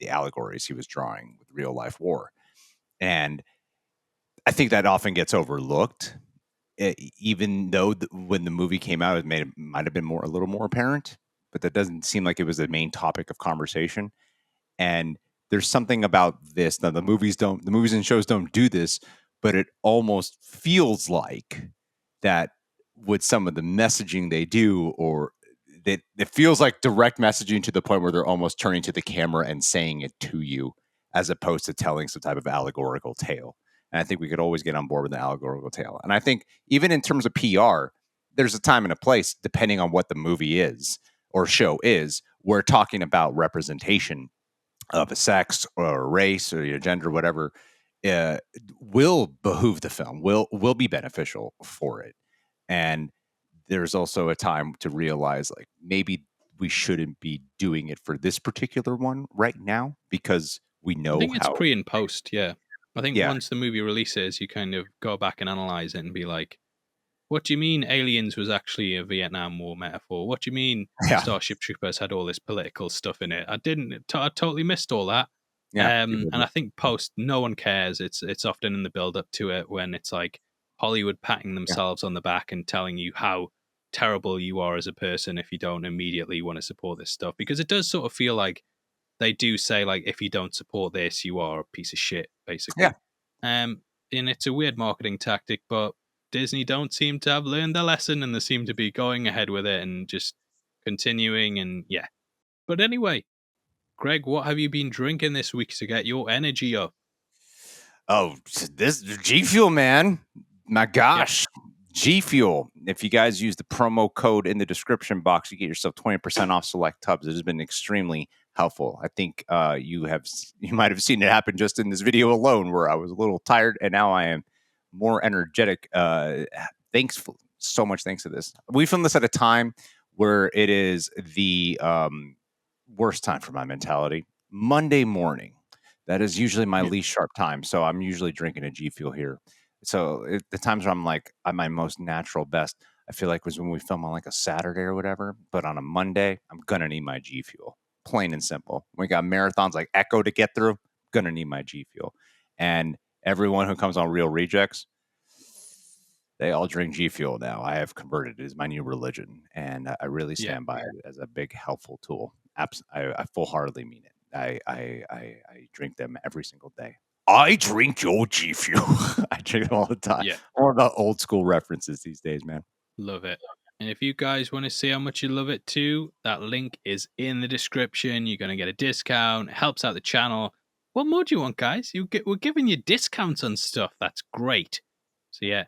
allegories he was drawing with real life war, and I think that often gets overlooked. Even though when the movie came out, it might have been a little more apparent, but that doesn't seem like it was the main topic of conversation. And there's something about this. Now the movies and shows don't do this, but it almost feels like that with some of the messaging they do, or that it feels like direct messaging to the point where they're almost turning to the camera and saying it to you, as opposed to telling some type of allegorical tale. And I think we could always get on board with the allegorical tale. And I think even in terms of PR, there's a time and a place depending on what the movie is or show is. We're talking about representation of a sex or a race or your gender, whatever. uh, will behoove the film, will be beneficial for it. And there's also a time to realize like maybe we shouldn't be doing it for this particular one right now because we I know think it's how. pre and post. Yeah, I think Yeah, once the movie releases, you kind of go back and analyze it and be like, "What do you mean Aliens was actually a Vietnam War metaphor? What do you mean yeah, Starship Troopers had all this political stuff in it? I didn't. I totally missed all that." yeah. People And do. I think post, no one cares. It's often in the build up to it when it's like Hollywood patting Yeah, themselves on the back and telling you how terrible you are as a person if you don't immediately want to support this stuff, because it does sort of feel like they do say like, if you don't support this, you are a piece of shit, yeah, basically. Um, and it's a weird marketing tactic, but Disney don't seem to have learned their lesson, and they seem to be going ahead with it and just continuing. And yeah, but anyway, Greg, what have you been drinking this week to get your energy up? Oh, this G Fuel, man. My Yeah, gosh. G Fuel. If you guys use the promo code in the description box, you get yourself 20% off select tubs. It has been extremely helpful. I think you might have seen it happen just in this video alone where I was a little tired and now I am more energetic. Thanks so much thanks to this. We filmed this at a time where it is the worst time for my mentality. Monday morning. That is usually my yeah, least sharp time. So I'm usually drinking a G Fuel here. So the times where I'm like at my most natural best, I feel like was when we film on like a Saturday or whatever. But on a Monday, I'm gonna need my G Fuel, plain and simple. We got marathons like Echo to get through. Gonna need my G Fuel, and everyone who comes on Real Rejects, they all drink G Fuel now. I have converted it as my new religion, and I really yeah. stand by it as a big helpful tool. I full heartedly mean it. I drink them every single day. I drink your G Fuel. I drink them all the time. Yeah. All about old school references these days, man. Love it. And if you guys want to see how much you love it too, that link is in the description. You're going to get a discount. It helps out the channel. What more do you want, guys? We're giving you discounts on stuff. That's great. So yeah,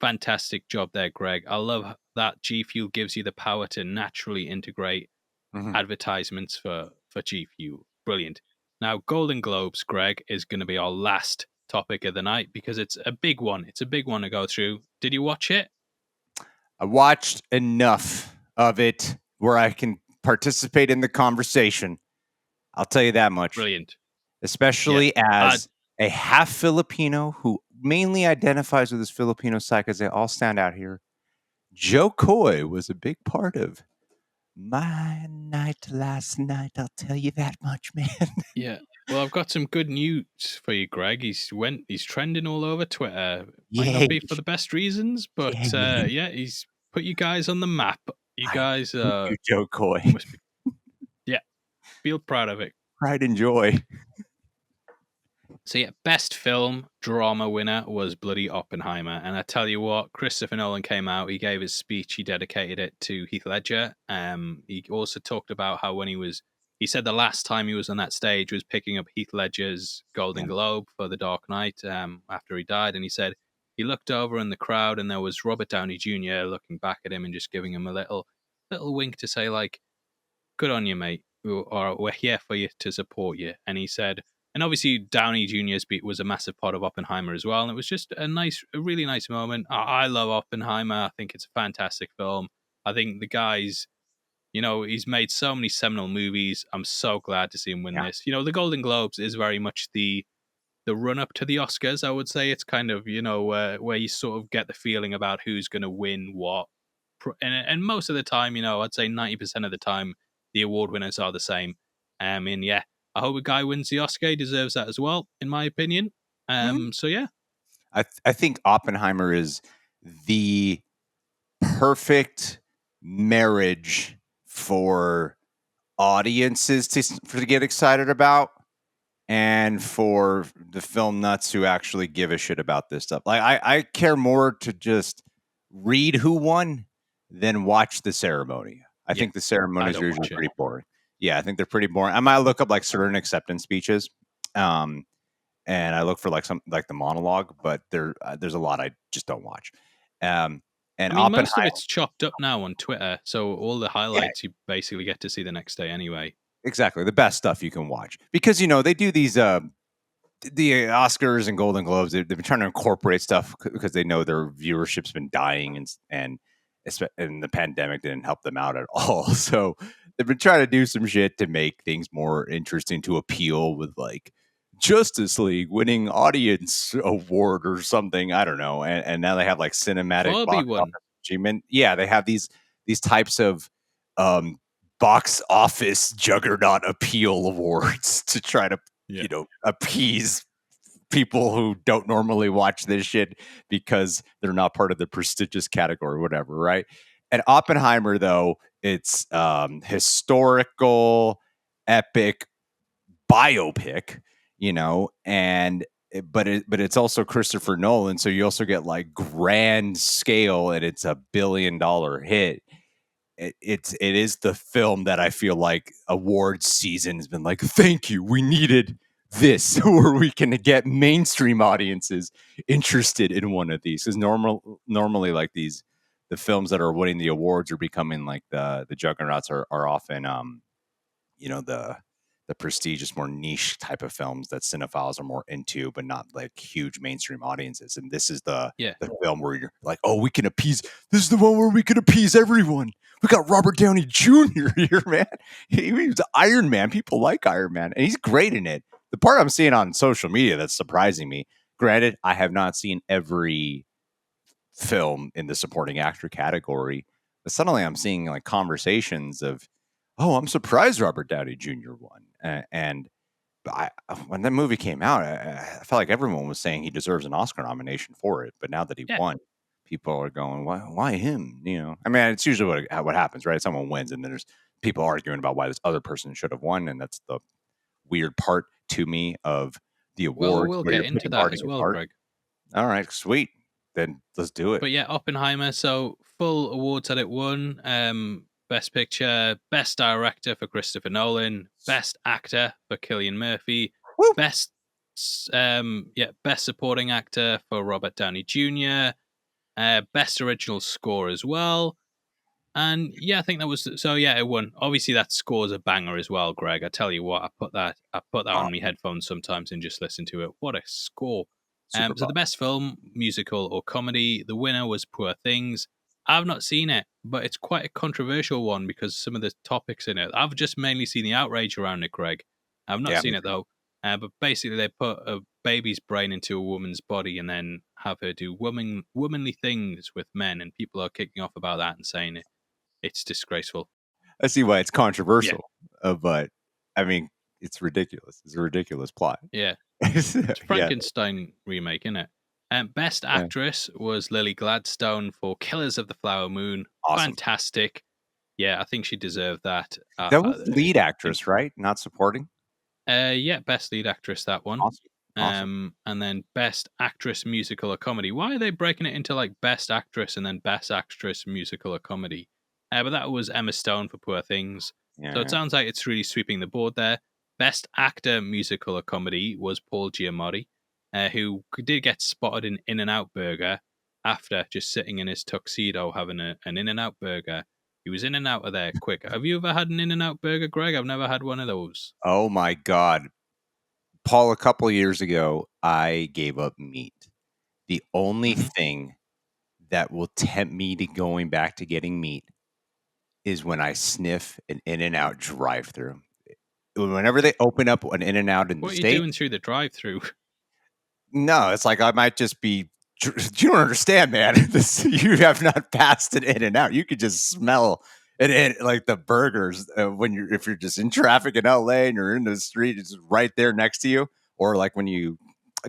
fantastic job there, Greg. I love that G Fuel gives you the power to naturally integrate Mhm. advertisements for G Fuel. Brilliant. Now, Golden Globes, Greg, is going to be our last topic of the night because it's a big one. It's a big one to go through. Did you watch it? I watched enough of it where I can participate in the conversation. I'll tell you that much. Brilliant. Yeah. Especially I as a half Filipino who mainly identifies with his Filipino side because they all stand out here. Jo Koy was a big part of my night last night. I'll tell you that much, man. Yeah. Well, I've got some good news for you, Greg. He's trending all over Twitter. Might not Yay. be for the best reasons, but Yay. yeah, he's put you guys on the map. You I guys thank you, Jo Koy. must be, yeah, feel proud of it. Pride and joy. So yeah, best film drama winner was bloody Oppenheimer, and I tell you what, Christopher Nolan came out. He gave his speech. He dedicated it to Heath Ledger. He also talked about how when he said the last time he was on that stage was picking up Heath Ledger's Golden Yeah. Globe for The Dark Knight after he died, and he said he looked over in the crowd and there was Robert Downey Jr. looking back at him and just giving him a little wink to say like, good on you, mate. We're here for you to support you. And he said, and obviously Downey Jr.'s beat was a massive part of Oppenheimer as well. And it was just a really nice moment. I love Oppenheimer. I think it's a fantastic film. I think the guy's, he's made so many seminal movies. I'm so glad to see him win Yeah. this. The Golden Globes is very much the run up to the Oscars. I would say it's kind of where you sort of get the feeling about who's going to win what, and most of the time, I'd say 90% of the time, the award winners are the same. And yeah, I hope a guy wins the Oscar. He deserves that as well, in my opinion. Mhm. So yeah, I think Oppenheimer is the perfect marriage for audiences to get excited about and for the film nuts who actually give a shit about this stuff. Like I care more to just read who won than watch the ceremony. I yeah, think the I ceremonies are don't usually watch it. pretty boring. Yeah, I think they're pretty boring. I might look up like certain acceptance speeches. Um, and I look for like some like the monologue, but there's a lot I just don't watch. Um, and I mean, most of Oppenheimer, it's chopped up now on Twitter, so all the yeah, highlights you basically get to see the next day anyway. exactly the best stuff you can watch because they do these the Oscars and Golden Globes, they've been trying to incorporate stuff because they know their viewership's been dying, and the pandemic didn't help them out at all. So they've been trying to do some shit to make things more interesting, to appeal, with like Justice League winning audience award or something. I don't know. And now they have like cinematic Barbie box one. office achievement. Yeah, they have these types of um, box office juggernaut appeal awards to try to appease people who don't normally watch this shit because they're not part of the prestigious category or whatever, right? And Oppenheimer, though, it's historical, epic biopic, and but it's also Christopher Nolan, so you also get like grand scale, and it's $1 billion hit. It is the film that I feel like awards season has been like, thank you, we needed this, where we can get mainstream audiences interested in one of these. Because normally like the films that are winning the awards are becoming like the juggernauts are often the prestigious, more niche type of films that cinephiles are more into, but not like huge mainstream audiences. And this is the film where you're like, oh, we can appease. This is the one where we can appease everyone. We got Robert Downey Jr. here, man. He's Iron Man. People like Iron Man, and he's great in it. The part I'm seeing on social media that's surprising me. Granted, I have not seen every film in the supporting actor category, but suddenly I'm seeing like conversations of, oh, I'm surprised Robert Downey Jr. won. And when that movie came out, I felt like everyone was saying he deserves an Oscar nomination for it. But now that he won, people are going, why him? I mean, it's usually what happens, right? Someone wins, and then there's people arguing about why this other person should have won. And that's the weird part to me of the Well, awards. we'll Where get you're into picking that party as well, apart. Greg. All right, sweet. Then let's do it. But yeah, Oppenheimer. So full awards that it won. Best Picture, Best Director for Christopher Nolan, Best Actor for Cillian Murphy, Woo! Best Supporting Actor for Robert Downey Jr., Best Original Score as well. And yeah, I think that was so. Yeah, it won. Obviously, that score's a banger as well, Greg. I tell you what, I put that on my headphones sometimes and just listen to it. What a score! Super So the pop. best film, musical or comedy, the winner was Poor Things. I've not seen it, but it's quite a controversial one because some of the topics in it. I've just mainly seen the outrage around it, Greg. I've not seen it though. But basically, they put a baby's brain into a woman's body and then have her do womanly things with men, and people are kicking off about that and saying it's disgraceful. I see why it's controversial, but I mean, it's ridiculous. It's a ridiculous plot. Yeah. It's Frankenstein remake, isn't it? Best Actress was Lily Gladstone for Killers of the Flower Moon. Awesome. Fantastic. Yeah, I think she deserved that. That was lead actress, right? Not supporting? Best lead actress, that one. Awesome. And then best actress musical or comedy. Why are they breaking it into like best actress and then best actress musical or comedy? But that was Emma Stone for Poor Things. So it sounds like it's really sweeping the board there. Best actor musical or comedy was Paul Giamatti, who did get spotted in In-N-Out Burger after just sitting in his tuxedo having an In-N-Out Burger. He was in and out of there quick. Have you ever had an In-N-Out Burger, Greg? I've never had one of those. Oh my God. Paul, a couple of years ago, I gave up meat. The only thing that will tempt me to going back to getting meat is when I sniff an In-N-Out drive-through. Whenever they open up an In-N-Out in the What are you States, doing through the drive-through? no, it's like I might just be. You don't understand, man. You have not passed an In-N-Out. You could just smell it, like the burgers if you're just in traffic in LA and you're in the street, it's right there next to you. Or like when you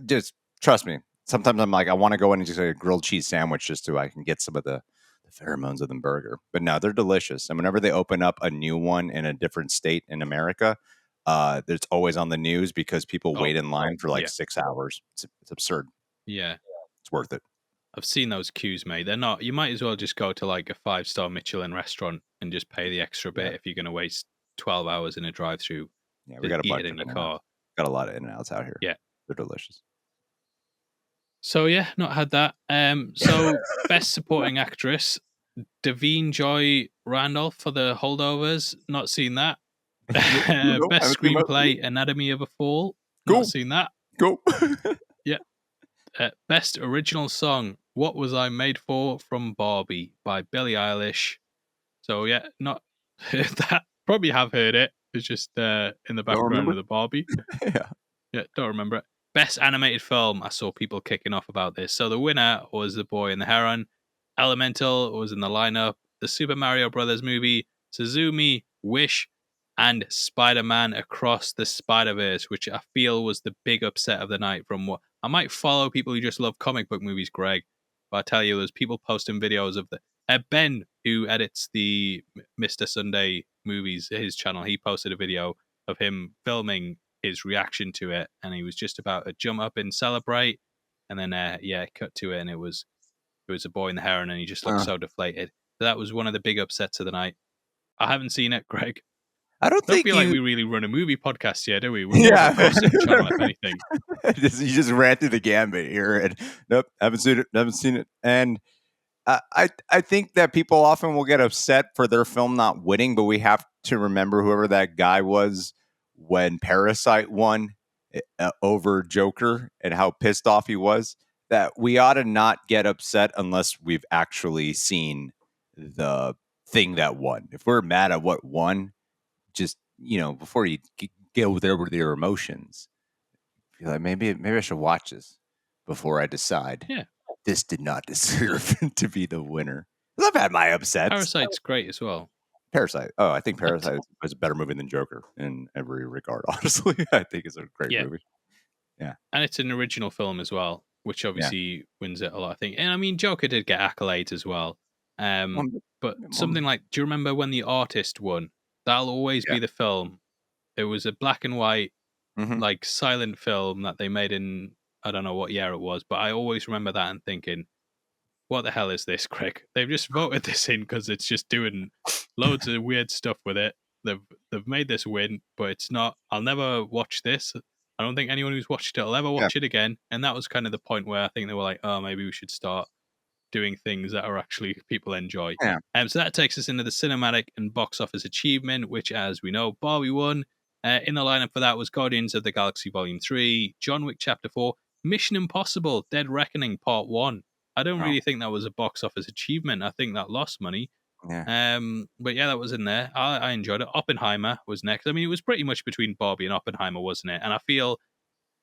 just trust me. Sometimes I'm like, I want to go in and just get a grilled cheese sandwich just so I can get some of the pheromones of the burger. But no, they're delicious. And whenever they open up a new one in a different state in America, it's always on the news because people wait in line for like 6 hours. It's absurd. Yeah. It's worth it. I've seen those queues, mate. They're not. You might as well just go to like a 5-star Michelin restaurant and just pay the extra bit if you're going to waste 12 hours in a drive-through. Yeah, we got a bunch in your of car. Got a lot of In-N-Outs out here. Yeah, they're delicious. So yeah, not had that. So best supporting actress, Davine Joy Randolph for The Holdovers. Not seen that. Best screenplay, Anatomy of a Fall. Not seen that. Go. Yeah. Best original song, What Was I Made For from Barbie by Billie Eilish. So yeah, not that probably have heard it. It's just in the Don't background remember. of the Barbie. Yeah. Yeah, don't remember it. Best animated film. I saw people kicking off about this. So the winner was The Boy and the Heron. Elemental was in the lineup. The Super Mario Brothers movie, Suzumi, Wish, and Spider-Man Across the Spider-Verse, which I feel was the big upset of the night. From what I might follow people who just love comic book movies, Greg, but I tell you, there's people posting videos of the Ben, who edits the Mr. Sunday movies, his channel. He posted a video of him filming his reaction to it, and he was just about to jump up and celebrate, and then cut to it, and it was a Boy and the Heron, and he just looked so deflated. So that was one of the big upsets of the night. I haven't seen it, Greg. I don't Don't think feel you. like we really run a movie podcast here, do we? We're more of a gossip channel, if anything. You just ran through the gambit here, and nope, haven't seen it, and I think that people often will get upset for their film not winning, but we have to remember whoever that guy was when Parasite won over Joker and how pissed off he was. That we ought to not get upset unless we've actually seen the thing that won. If we're mad at what won, just before you go there with your emotions, feel like maybe I should watch this before I decide. Yeah. This did not deserve to be the winner. I've had my upsets. Parasite's great as well. Parasite. Oh, I think Parasite was a better movie than Joker in every regard. Honestly, I think it's a great movie. Yeah, and it's an original film as well, which obviously wins it a lot. I think, and I mean, Joker did get accolades as well. But something like, do you remember when The Artist won? That'll always be the film. It was a black and white, like silent film that they made in, I don't know what year it was, but I always remember that and thinking, what the hell is this, Craig? They've just voted this in because it's just doing loads of weird stuff with it. They've made this win, but it's not. I'll never watch this. I don't think anyone who's watched it will ever watch it again. And that was kind of the point where I think they were like, oh, maybe we should start doing things that are actually people enjoy. Yeah. So that takes us into the cinematic and box office achievement, which, as we know, Barbie won. In the lineup for that was Guardians of the Galaxy Volume 3, John Wick Chapter 4, Mission Impossible, Dead Reckoning Part 1. I don't really think that was a box office achievement. I think that lost money. Yeah. But yeah, that was in there. I enjoyed it. Oppenheimer was next. I mean, it was pretty much between Barbie and Oppenheimer, wasn't it? And I feel,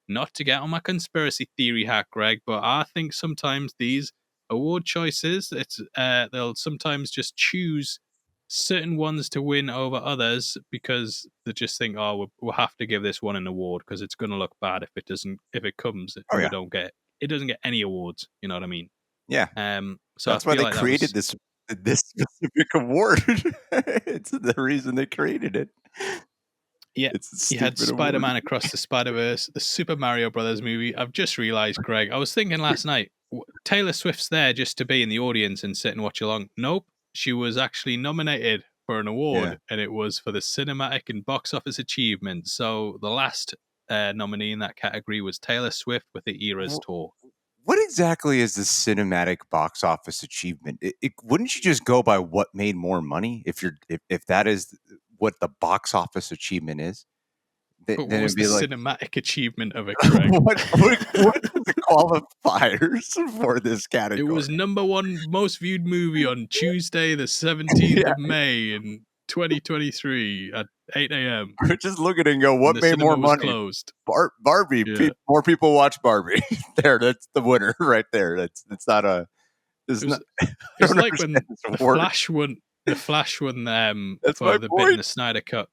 not to get on my conspiracy theory hat, Greg, but I think sometimes these award choices, they'll sometimes just choose certain ones to win over others because they just think, oh, we'll have to give this one an award because it's going to look bad if it comes and we don't get it doesn't get any awards. You know what I mean? Yeah. So that's why they created this specific award. It's the reason they created it. Yeah, you had Spider-Man Across the Spider-Verse, the Super Mario Brothers movie. I've just realized, Greg, I was thinking last night, Taylor Swift's there just to be in the audience and sit and watch along. Nope, she was actually nominated for an award, and it was for the cinematic and box office achievement. So the last nominee in that category was Taylor Swift with the Eras Tour. What exactly is the cinematic box office achievement? Wouldn't you just go by what made more money if that is what the box office achievement is? But what was the cinematic achievement of it, Greg? what are the qualifiers for this category? It was number one most viewed movie on Tuesday, the 17th of May in 2023 at 8 a.m. We're just looking and go, what made more money? Closed. Barbie. Yeah. More people watch Barbie. There, that's the winner right there. It's not a. It's like when the Flash won. The Flash won for the bit in the Snyder Cut.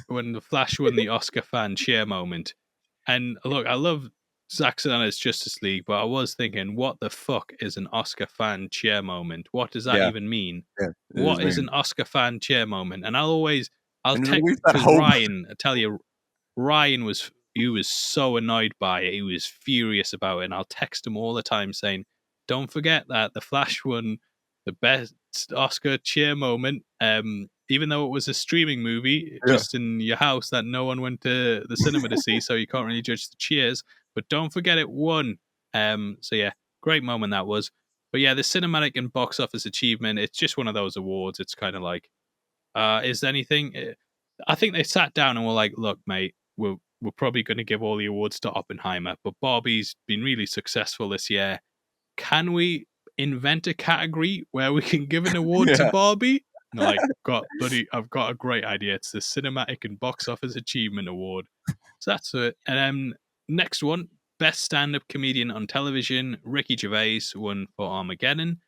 When the Flash won the Oscar fan cheer moment. And look, I love Zack Snyder's Justice League, but I was thinking, what the fuck is an Oscar fan cheer moment? What does that even mean? Yeah, what is an Oscar fan cheer moment? And I'll text Ryan. I tell you, Ryan was so annoyed by it. He was furious about it. And I'll text him all the time saying, don't forget that the Flash won the best Oscar cheer moment. Even though it was a streaming movie, just in your house that no one went to the cinema to see, so you can't really judge the cheers. But don't forget it won. So yeah, great moment that was. But yeah, the cinematic and box office achievement, it's just one of those awards. It's kind of like, is there anything? I think they sat down and were like, look, mate, we're probably going to give all the awards to Oppenheimer, but Barbie's been really successful this year. Can we invent a category where we can give an award to Yeah. Barbie? No, like, I've got a great idea. It's the Cinematic and Box Office Achievement Award. So that's it. And then next one, Best Stand-Up Comedian on Television. Ricky Gervais won for Armageddon.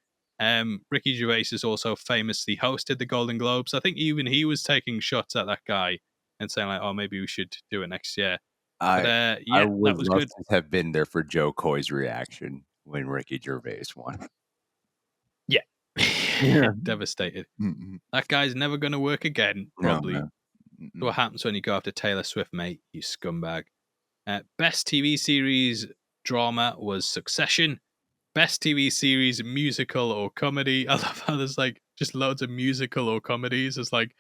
Ricky Gervais has also famously hosted the Golden Globes. I think even he was taking shots at that guy and saying like, "Oh, maybe we should do it next year." But I yeah, that would was love good. to have been there for Jo Koy's reaction when Ricky Gervais won. Yeah, Yeah. devastated. Mm-mm. That guy's never going to work again, No, probably. man. So what happens when you go after Taylor Swift, mate? You scumbag. Best TV series drama was Succession. Best TV series musical or comedy. I love how there's like just loads of musical or comedies. It's like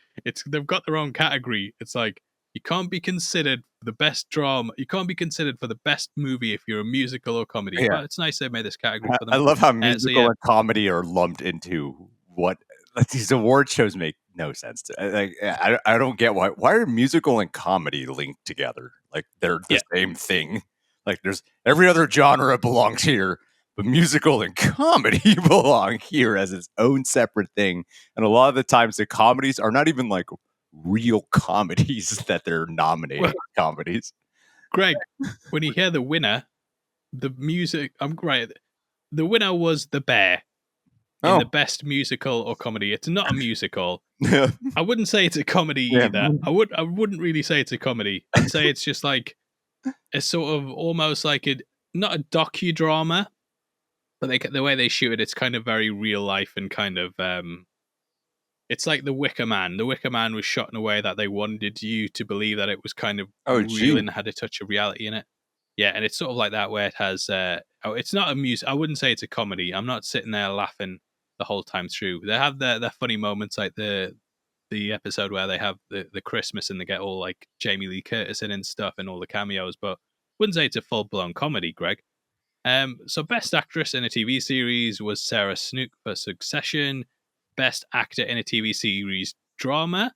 they've got their own category. It's like you can't be considered the best drama. You can't be considered for the best movie if you're a musical or comedy. Yeah. But it's nice they made this category for I them. love how So musical yeah, and comedy are lumped into what like, these award shows make no sense. I don't get why are musical and comedy linked together? Like they're the yeah, same thing. Like there's every other genre belongs here, but musical and comedy belong here as its own separate thing. And a lot of the times the comedies are not even like real comedies that they're nominating well, as comedies. Greg, when you hear the winner, the music. I'm right. The winner was The Bear in the Oh, best musical or comedy. It's not a musical. yeah. I wouldn't say it's a comedy Yeah. either. I wouldn't really say it's a comedy. I'd say it's just like a sort of almost like a not a docudrama, but the way they shoot it, it's kind of very real life and kind of it's like The Wicker Man. The Wicker Man was shot in a way that they wanted you to believe that it was kind of Oh, real gee. and had a touch of reality in it. Yeah, and it's sort of like that where it has it's not a music. I wouldn't say it's a comedy. I'm not sitting there laughing the whole time through. They have their funny moments like the episode where they have the Christmas and they get all like Jamie Lee Curtis in and stuff and all the cameos, but wouldn't say it's a full blown comedy, Greg. So best actress in a TV series was Sarah Snook for Succession. Best actor in a TV series drama.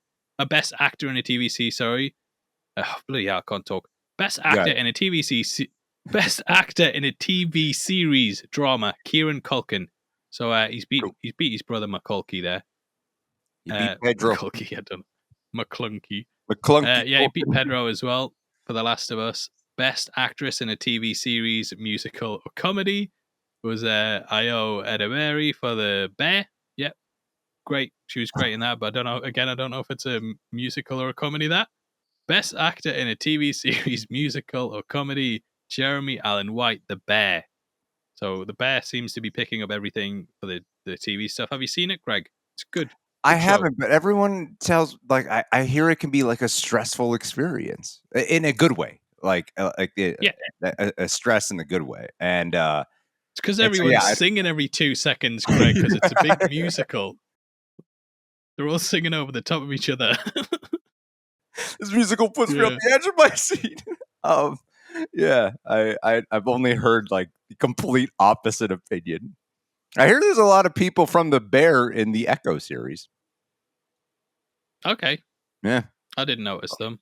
Best actor in a TV series, sorry. Bloody hell, I can't talk. Best Got actor it. in a TV series. Best actor in a TV series drama. Kieran Culkin. So Cool. he's beat his brother McCulkey there. He beat Pedro McCulkey, I don't know. McClunky. McClunky. Yeah, he beat Pedro as well for The Last of Us. Best actress in a TV series, musical, or comedy was Io Edebiri for The Bear. Yep, great. She was great in that, but I don't know. Again, I don't know if it's a musical or a comedy. That best actor in a TV series, musical, or comedy, Jeremy Allen White, The Bear. So The Bear seems to be picking up everything for the TV stuff. Have you seen it, Greg? It's good. I Good show. haven't, but everyone tells like I hear it can be like a stressful experience in a good way, Yeah, a stress in a good way, it's because and so everyone's singing every 2 seconds, Greg, because it's a big musical. They're all singing over the top of each other. this musical puts me on Yeah. the edge of my seat. um, yeah, I've only heard like the complete opposite opinion. I hear there's a lot of people from the Bear in the Echo series. Okay, Yeah, I didn't notice them,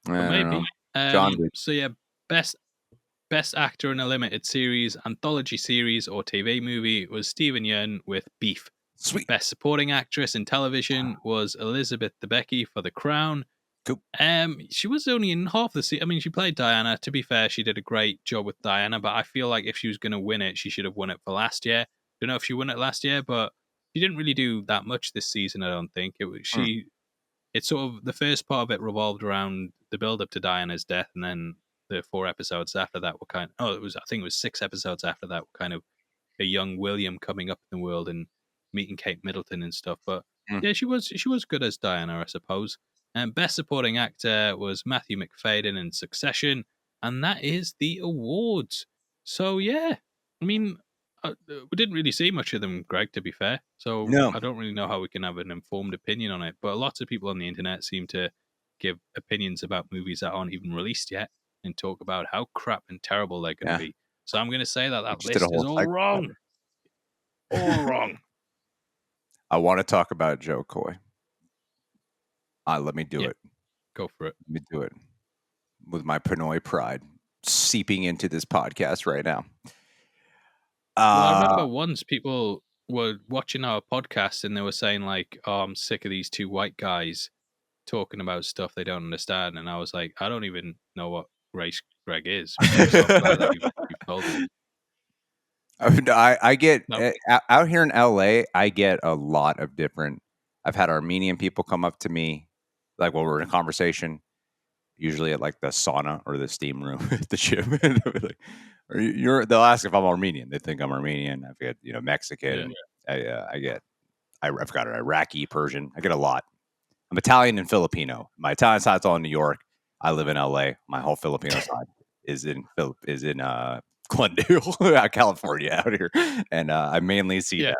I but don't maybe. know. John did. So yeah, best actor in a limited series, anthology series, or TV movie was Stephen Yeun with Beef. Sweet. Best supporting actress in television was Elizabeth Debicki for The Crown. Cool. She was only in half the season. I mean, she played Diana. To be fair, she did a great job with Diana, but I feel like if she was going to win it, she should have won it for last year. Don't know if she won it last year, but she didn't really do that much this season. I don't think it was she. It's sort of the first part of it revolved around the build up to Diana's death, and then the 4 episodes after that were kind. It was I think it was 6 episodes after that were kind of a young William coming up in the world and meeting Kate Middleton and stuff. But Mm. yeah, she was good as Diana, I suppose. And best supporting actor was Matthew McFadden in Succession, and that is the awards. So yeah, I mean, we didn't really see much of them, Greg. To be fair, so No. I don't really know how we can have an informed opinion on it. But lots of people on the internet seem to give opinions about movies that aren't even released yet and talk about how crap and terrible they're going to Yeah. be. So I'm going to say that We that just did a list is whole all segment about wrong. it. All wrong. I want to talk about Jo Koy. Let me do Yeah, it. go for it. Let me do it. with my Pinoy pride seeping into this podcast right now. Well, I remember once people were watching our podcast and they were saying like, "Oh, I'm sick of these two white guys talking about stuff they don't understand," and I was like, "I don't even know what race Greg is," so I'm glad that you've told me. I get No. out here in LA. I get a lot of different. I've had Armenian people come up to me, like while we're in a conversation, usually at like the sauna or the steam room at the gym. And they'll be like, they'll ask if I'm Armenian. They think I'm Armenian. I've got Mexican. Yeah. I've got an Iraqi, Persian. I get a lot. I'm Italian and Filipino. My Italian side's all in New York. I live in LA. My whole Filipino side is in Glendale, California, out here, and I mainly see that.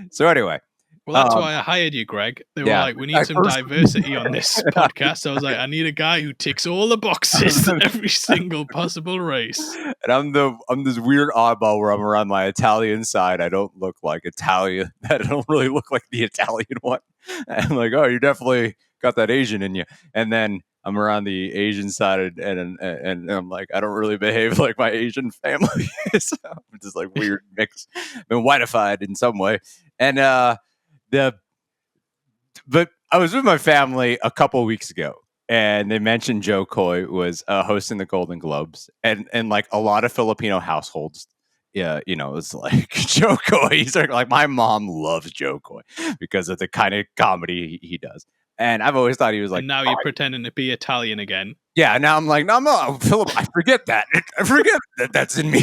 So anyway, well, that's why I hired you, Greg. They were like, "We need some diversity on this podcast." So I was like, "I need a guy who ticks all the boxes, every single possible race." And I'm this weird oddball where I'm around my Italian side. I don't look like Italian. I don't really look like the Italian one. And I'm like, oh, you definitely got that Asian in you. And then I'm around the Asian side, and I'm like, I don't really behave like my Asian family. So I'm just like weird mix. Been whiteified in some way. And but I was with my family a couple of weeks ago, and they mentioned Jo Koy was hosting the Golden Globes, and like a lot of Filipino households, it's like Jo Koy. He's like my mom loves Jo Koy because of the kind of comedy he does, and I've always thought he was like. And now you're pretending to be Italian again. Yeah, now I'm like, no, I'm not Philip. I forget that. I forget that that's in me.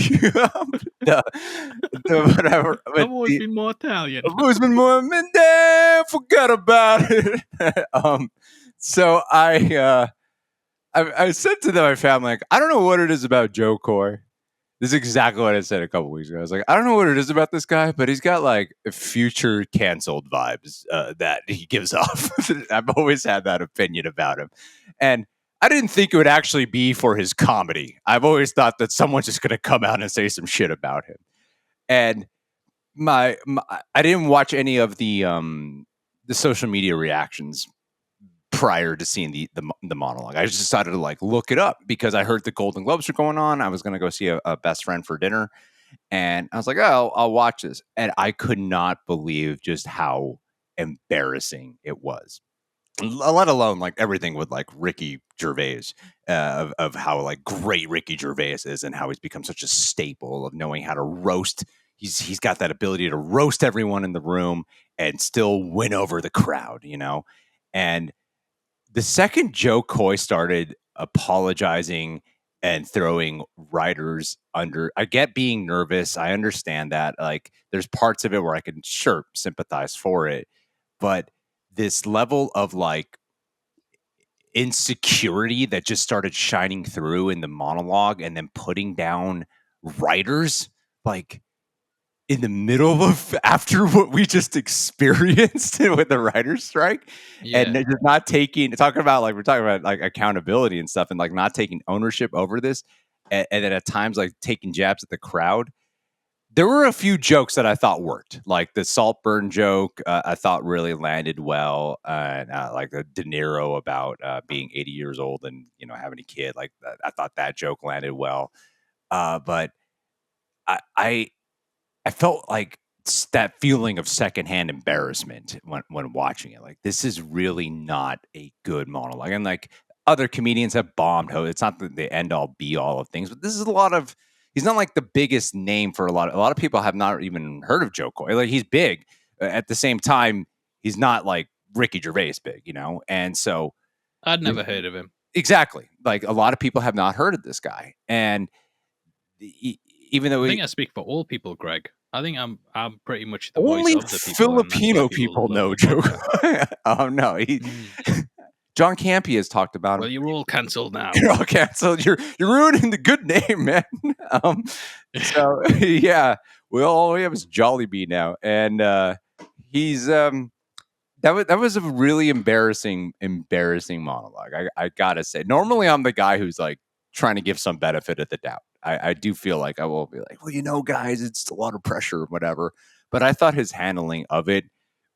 Whatever. I've always been more Italian. I've always been more. Forget about it. So I said to my family, like, I don't know what it is about Jo Koy. This is exactly what I said a couple weeks ago. I was like, I don't know what it is about this guy, but he's got like future canceled vibes that he gives off. I've always had that opinion about him, and I didn't think it would actually be for his comedy. I've always thought that someone's just going to come out and say some shit about him. And my I didn't watch any of the social media reactions prior to seeing the monologue. I just decided to like look it up because I heard the Golden Globes were going on. I was going to go see a best friend for dinner, and I was like, oh, I'll watch this. And I could not believe just how embarrassing it was. Let alone like everything with like Ricky Gervais, of how like great Ricky Gervais is and how he's become such a staple of knowing how to roast. He's got that ability to roast everyone in the room and still win over the crowd, And the second Jo Koy started apologizing and throwing writers under, I get being nervous. I understand that. Like, there's parts of it where I can sure sympathize for it, but this level of like insecurity that just started shining through in the monologue and then putting down writers like in the middle of after what we just experienced with the writer's strike, and they're just not talking about like accountability and stuff, and like not taking ownership over this, and then at times like taking jabs at the crowd. There were a few jokes that I thought worked, like the Saltburn joke. I thought really landed well, and like the De Niro about being 80 years old and having a kid. Like I thought that joke landed well, but I felt like that feeling of secondhand embarrassment when watching it. Like, this is really not a good monologue, and like other comedians have bombed. It's not the end all be all of things, but this is a lot of. He's not like the biggest name for a lot of people have not even heard of Jo Koy. Like, he's big. At the same time, he's not like Ricky Gervais big, And so I'd never heard of him. Exactly. Like, a lot of people have not heard of this guy, and even though I think I speak for all people, Greg. I think I'm pretty much the only voice of the people. Filipino people know Jo Koy. Oh no, John Campea has talked about him. Well, you're all cancelled now. You're all cancelled. You're ruining the good name, man. So yeah, all we have is Jollibee now, and he's that was a really embarrassing monologue. I gotta say, normally I'm the guy who's like trying to give some benefit of the doubt. I do feel like I will be like, well, guys, it's a lot of pressure or whatever. But I thought his handling of it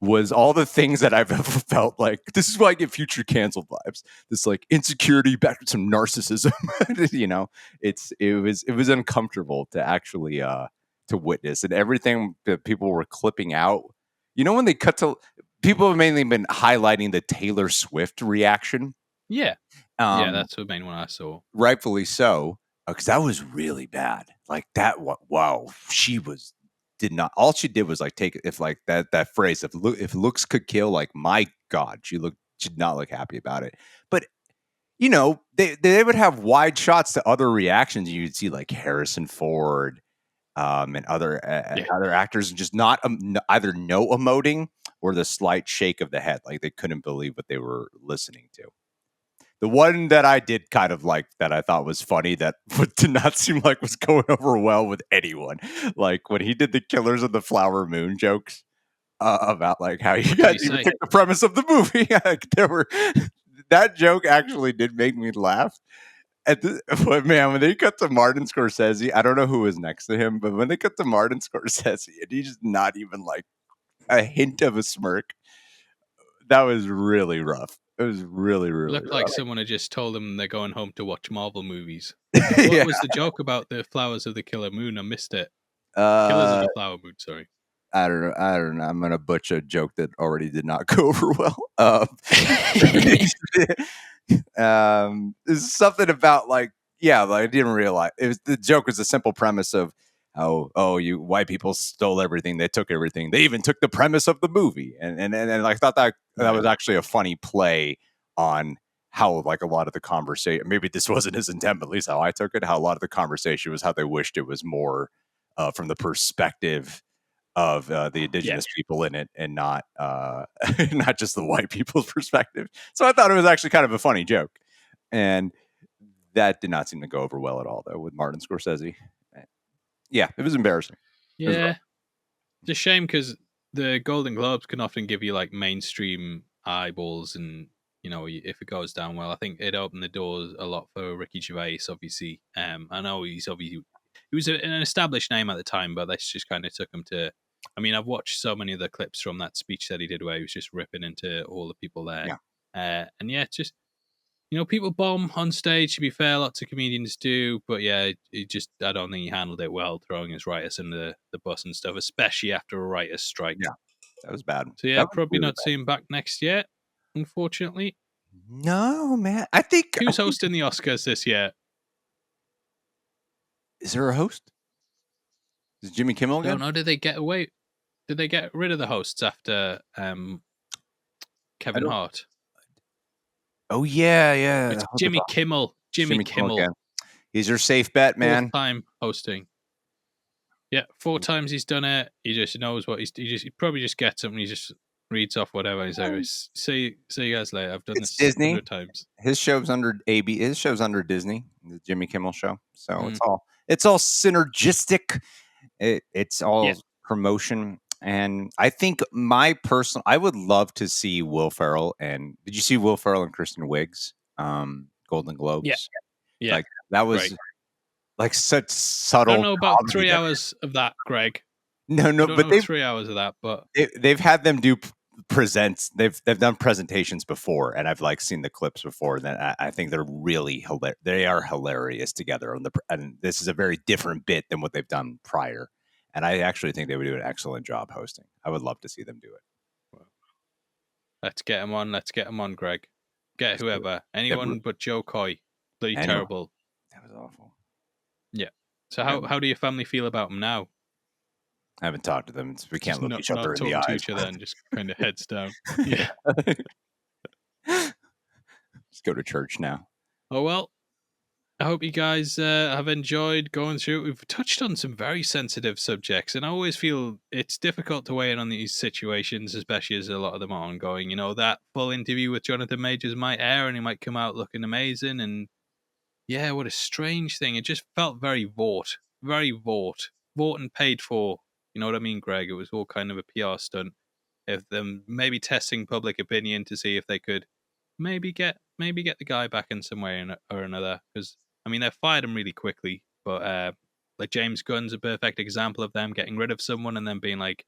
was all the things that I've ever felt like. This is why I get future canceled vibes. This like insecurity back to some narcissism. It was uncomfortable to actually to witness, and everything that people were clipping out. When they cut to people have mainly been highlighting the Taylor Swift reaction. Yeah. Yeah, Um, that's the main one I saw. Rightfully so, because that was really bad. Like that, wow, she was did not. All she did was like take if like that phrase if looks could kill. Like my God, she did not look happy about it. But they would have wide shots to other reactions. You'd see like Harrison Ford, and other actors just not either no emoting or the slight shake of the head, like they couldn't believe what they were listening to. The one that I did kind of like that I thought was funny that did not seem like was going over well with anyone. Like when he did the Killers of the Flower Moon jokes about like how you What did he guys even say? took the premise of the movie. Like there were that joke actually did make me laugh. But man, when they cut to Martin Scorsese, I don't know who was next to him, but when they cut to Martin Scorsese and he's just not even like a hint of a smirk, that was really rough. It was really, really Looked like rough. someone had just told them they're going home to watch Marvel movies. Yeah. What was the joke about the flowers of the killer moon? I missed it. Killers of Uh, the flower moon, sorry. I don't know. I don't know. I'm gonna butcher a joke that already did not go over well. There's something about like, yeah, like I didn't realize the joke was a simple premise of oh, you white people stole everything, they took everything, they even took the premise of the movie, and I thought that Right. was actually a funny play on how like a lot of the conversation. Maybe this wasn't his intent, but at least how I took it, how a lot of the conversation was how they wished it was more from the perspective of the Yeah. indigenous people in it and not not just the white people's perspective. So I thought it was actually kind of a funny joke. And that did not seem to go over well at all though with Martin Scorsese. Yeah, it was embarrassing. It was rough. Yeah. It's a shame because the Golden Globes can often give you like mainstream eyeballs, and if it goes down well, I think it opened the doors a lot for Ricky Gervais. Obviously, I know he was an established name at the time, but this just kind of took him to. I mean, I've watched so many of the clips from that speech that he did where he was just ripping into all the people there, Yeah. and yeah, it's just people bomb on stage. To be fair, lots of comedians do, but yeah, I don't think he handled it well, throwing his writers under the bus and stuff, especially after a writers' strike. Yeah. That was bad. So yeah, That was probably really not bad. seeing back next year, unfortunately. No, man. I think Who's hosting the Oscars this year? is there a host? Is it Jimmy Kimmel Don't again? know. Did they get away? Did they get rid of the hosts after I Kevin don't. Hart? Oh yeah. It's Jimmy Kimmel. Jimmy Jimmy Kimmel Kimmel, again. He's your safe bet, fourth man. time hosting. Yeah, 4 times he's done it. He just knows what he probably just gets up and he just reads off whatever. He's like, see you guys later. I've done It's this Disney. 100 times. His show's under AB. His show's under Disney, the Jimmy Kimmel show. So Mm. it's all synergistic. It's all Yeah. promotion. And I think I would love to see Will Ferrell. And did you see Will Ferrell and Kristen Wiig's Golden Globes? Yeah. Like that was Great. like such I subtle don't know about comedy 3 there. hours of that, Greg. No, I don't but know 3 hours of that, but they've had them do presents. They've done presentations before, and I've like seen the clips before. That I think they're really they are hilarious together. And this is a very different bit than what they've done prior. And I actually think they would do an excellent job hosting. I would love to see them do it. let's get him on. Let's get him on, Greg. Get whoever. Anyone but Jo Koy. Bloody Anyway, terrible. that was awful. Yeah. So how do your family feel about him now? I haven't talked to them. We can't Just look each other not in the talking to eyes. each other and just kind of heads down. Yeah. Just go to church now. Oh well. I hope you guys have enjoyed going through it. We've touched on some very sensitive subjects, and I always feel it's difficult to weigh in on these situations, especially as a lot of them are ongoing. That full interview with Jonathan Majors might air, and he might come out looking amazing. And yeah, what a strange thing. It just felt very very bought and paid for. You know what I mean, Greg? It was all kind of a PR stunt. If them maybe testing public opinion to see if they could maybe get the guy back in some way or another. Because I mean, they fired him really quickly, but like James Gunn's a perfect example of them getting rid of someone and then being like,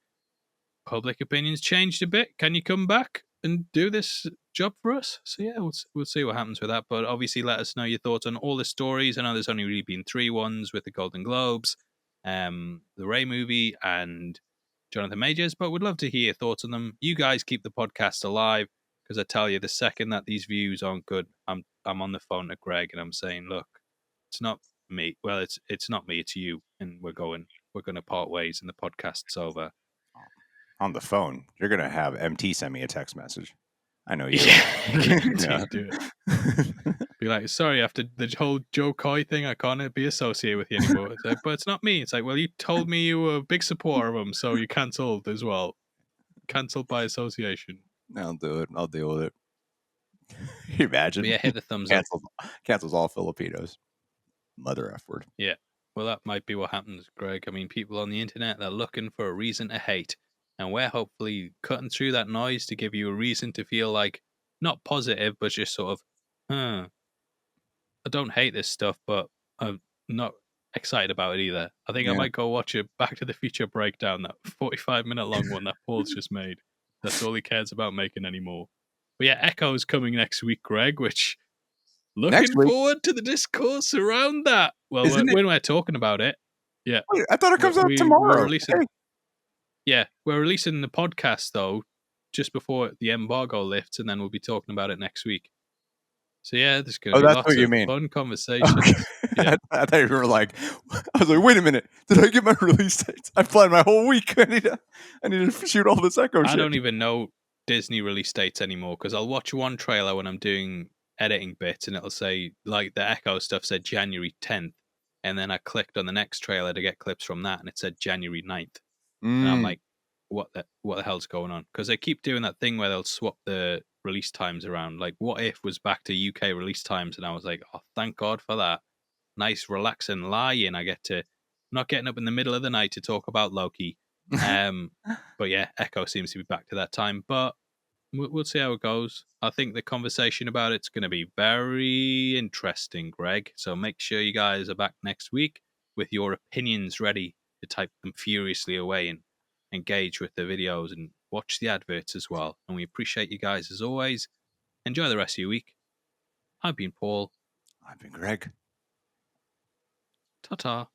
public opinion's changed a bit. Can you come back and do this job for us? So yeah, we'll see what happens with that. But obviously, let us know your thoughts on all the stories. I know there's only really been 3 ones with the Golden Globes, the Rey movie, and Jonathan Majors. But we'd love to hear your thoughts on them. You guys keep the podcast alive, because I tell you, the second that these views aren't good, I'm on the phone to Greg and I'm saying, look, it's not me. Well, it's not me. It's you, and we're going to part ways, and the podcast's over. On the phone, you're gonna have MT send me a text message. I know you. Yeah, do it. Be like, sorry, after the whole Jo Koy thing, I can't be associated with you anymore. It's like, but it's not me. It's like, well, you told me you were a big supporter of him, so you cancelled as well. Cancelled by association. I'll do it. I'll deal with it. Can you imagine? But yeah, hit the thumbs up. Cancels all Filipinos. Mother F word. Yeah. Well, that might be what happens, Greg. I mean, people on the internet, they're looking for a reason to hate. And we're hopefully cutting through that noise to give you a reason to feel like, not positive, but just sort of, I don't hate this stuff, but I'm not excited about it either. I think I might go watch a Back to the Future breakdown, that 45-minute long one that Paul's just made. That's all he cares about making anymore. But yeah, Echo's coming next week, Greg, which... Looking forward to the discourse around that. Well, when we're talking about it, yeah. Wait, I thought it comes out tomorrow. We're releasing the podcast, though, just before the embargo lifts, and then we'll be talking about it next week. So, yeah, there's going to be lots of fun conversations. Okay. Yeah. I thought you were like, I was like, wait a minute. Did I get my release dates? I planned my whole week. I need to shoot all this Echo shit. I don't even know Disney release dates anymore, because I'll watch one trailer when I'm doing editing bits, and it'll say, like, the Echo stuff said January 10th, and then I clicked on the next trailer to get clips from that, and it said January 9th. And I'm like, what the hell's going on? Because they keep doing that thing where they'll swap the release times around. Like, What If was back to UK release times, and I was like, oh, thank God for that. Nice, relaxing lie-in. I get to not getting up in the middle of the night to talk about Loki. But yeah, Echo seems to be back to that time. But we'll see how it goes. I think the conversation about it's going to be very interesting, Greg. So make sure you guys are back next week with your opinions ready to type them furiously away and engage with the videos and watch the adverts as well. And we appreciate you guys as always. Enjoy the rest of your week. I've been Paul. I've been Greg. Ta-ta.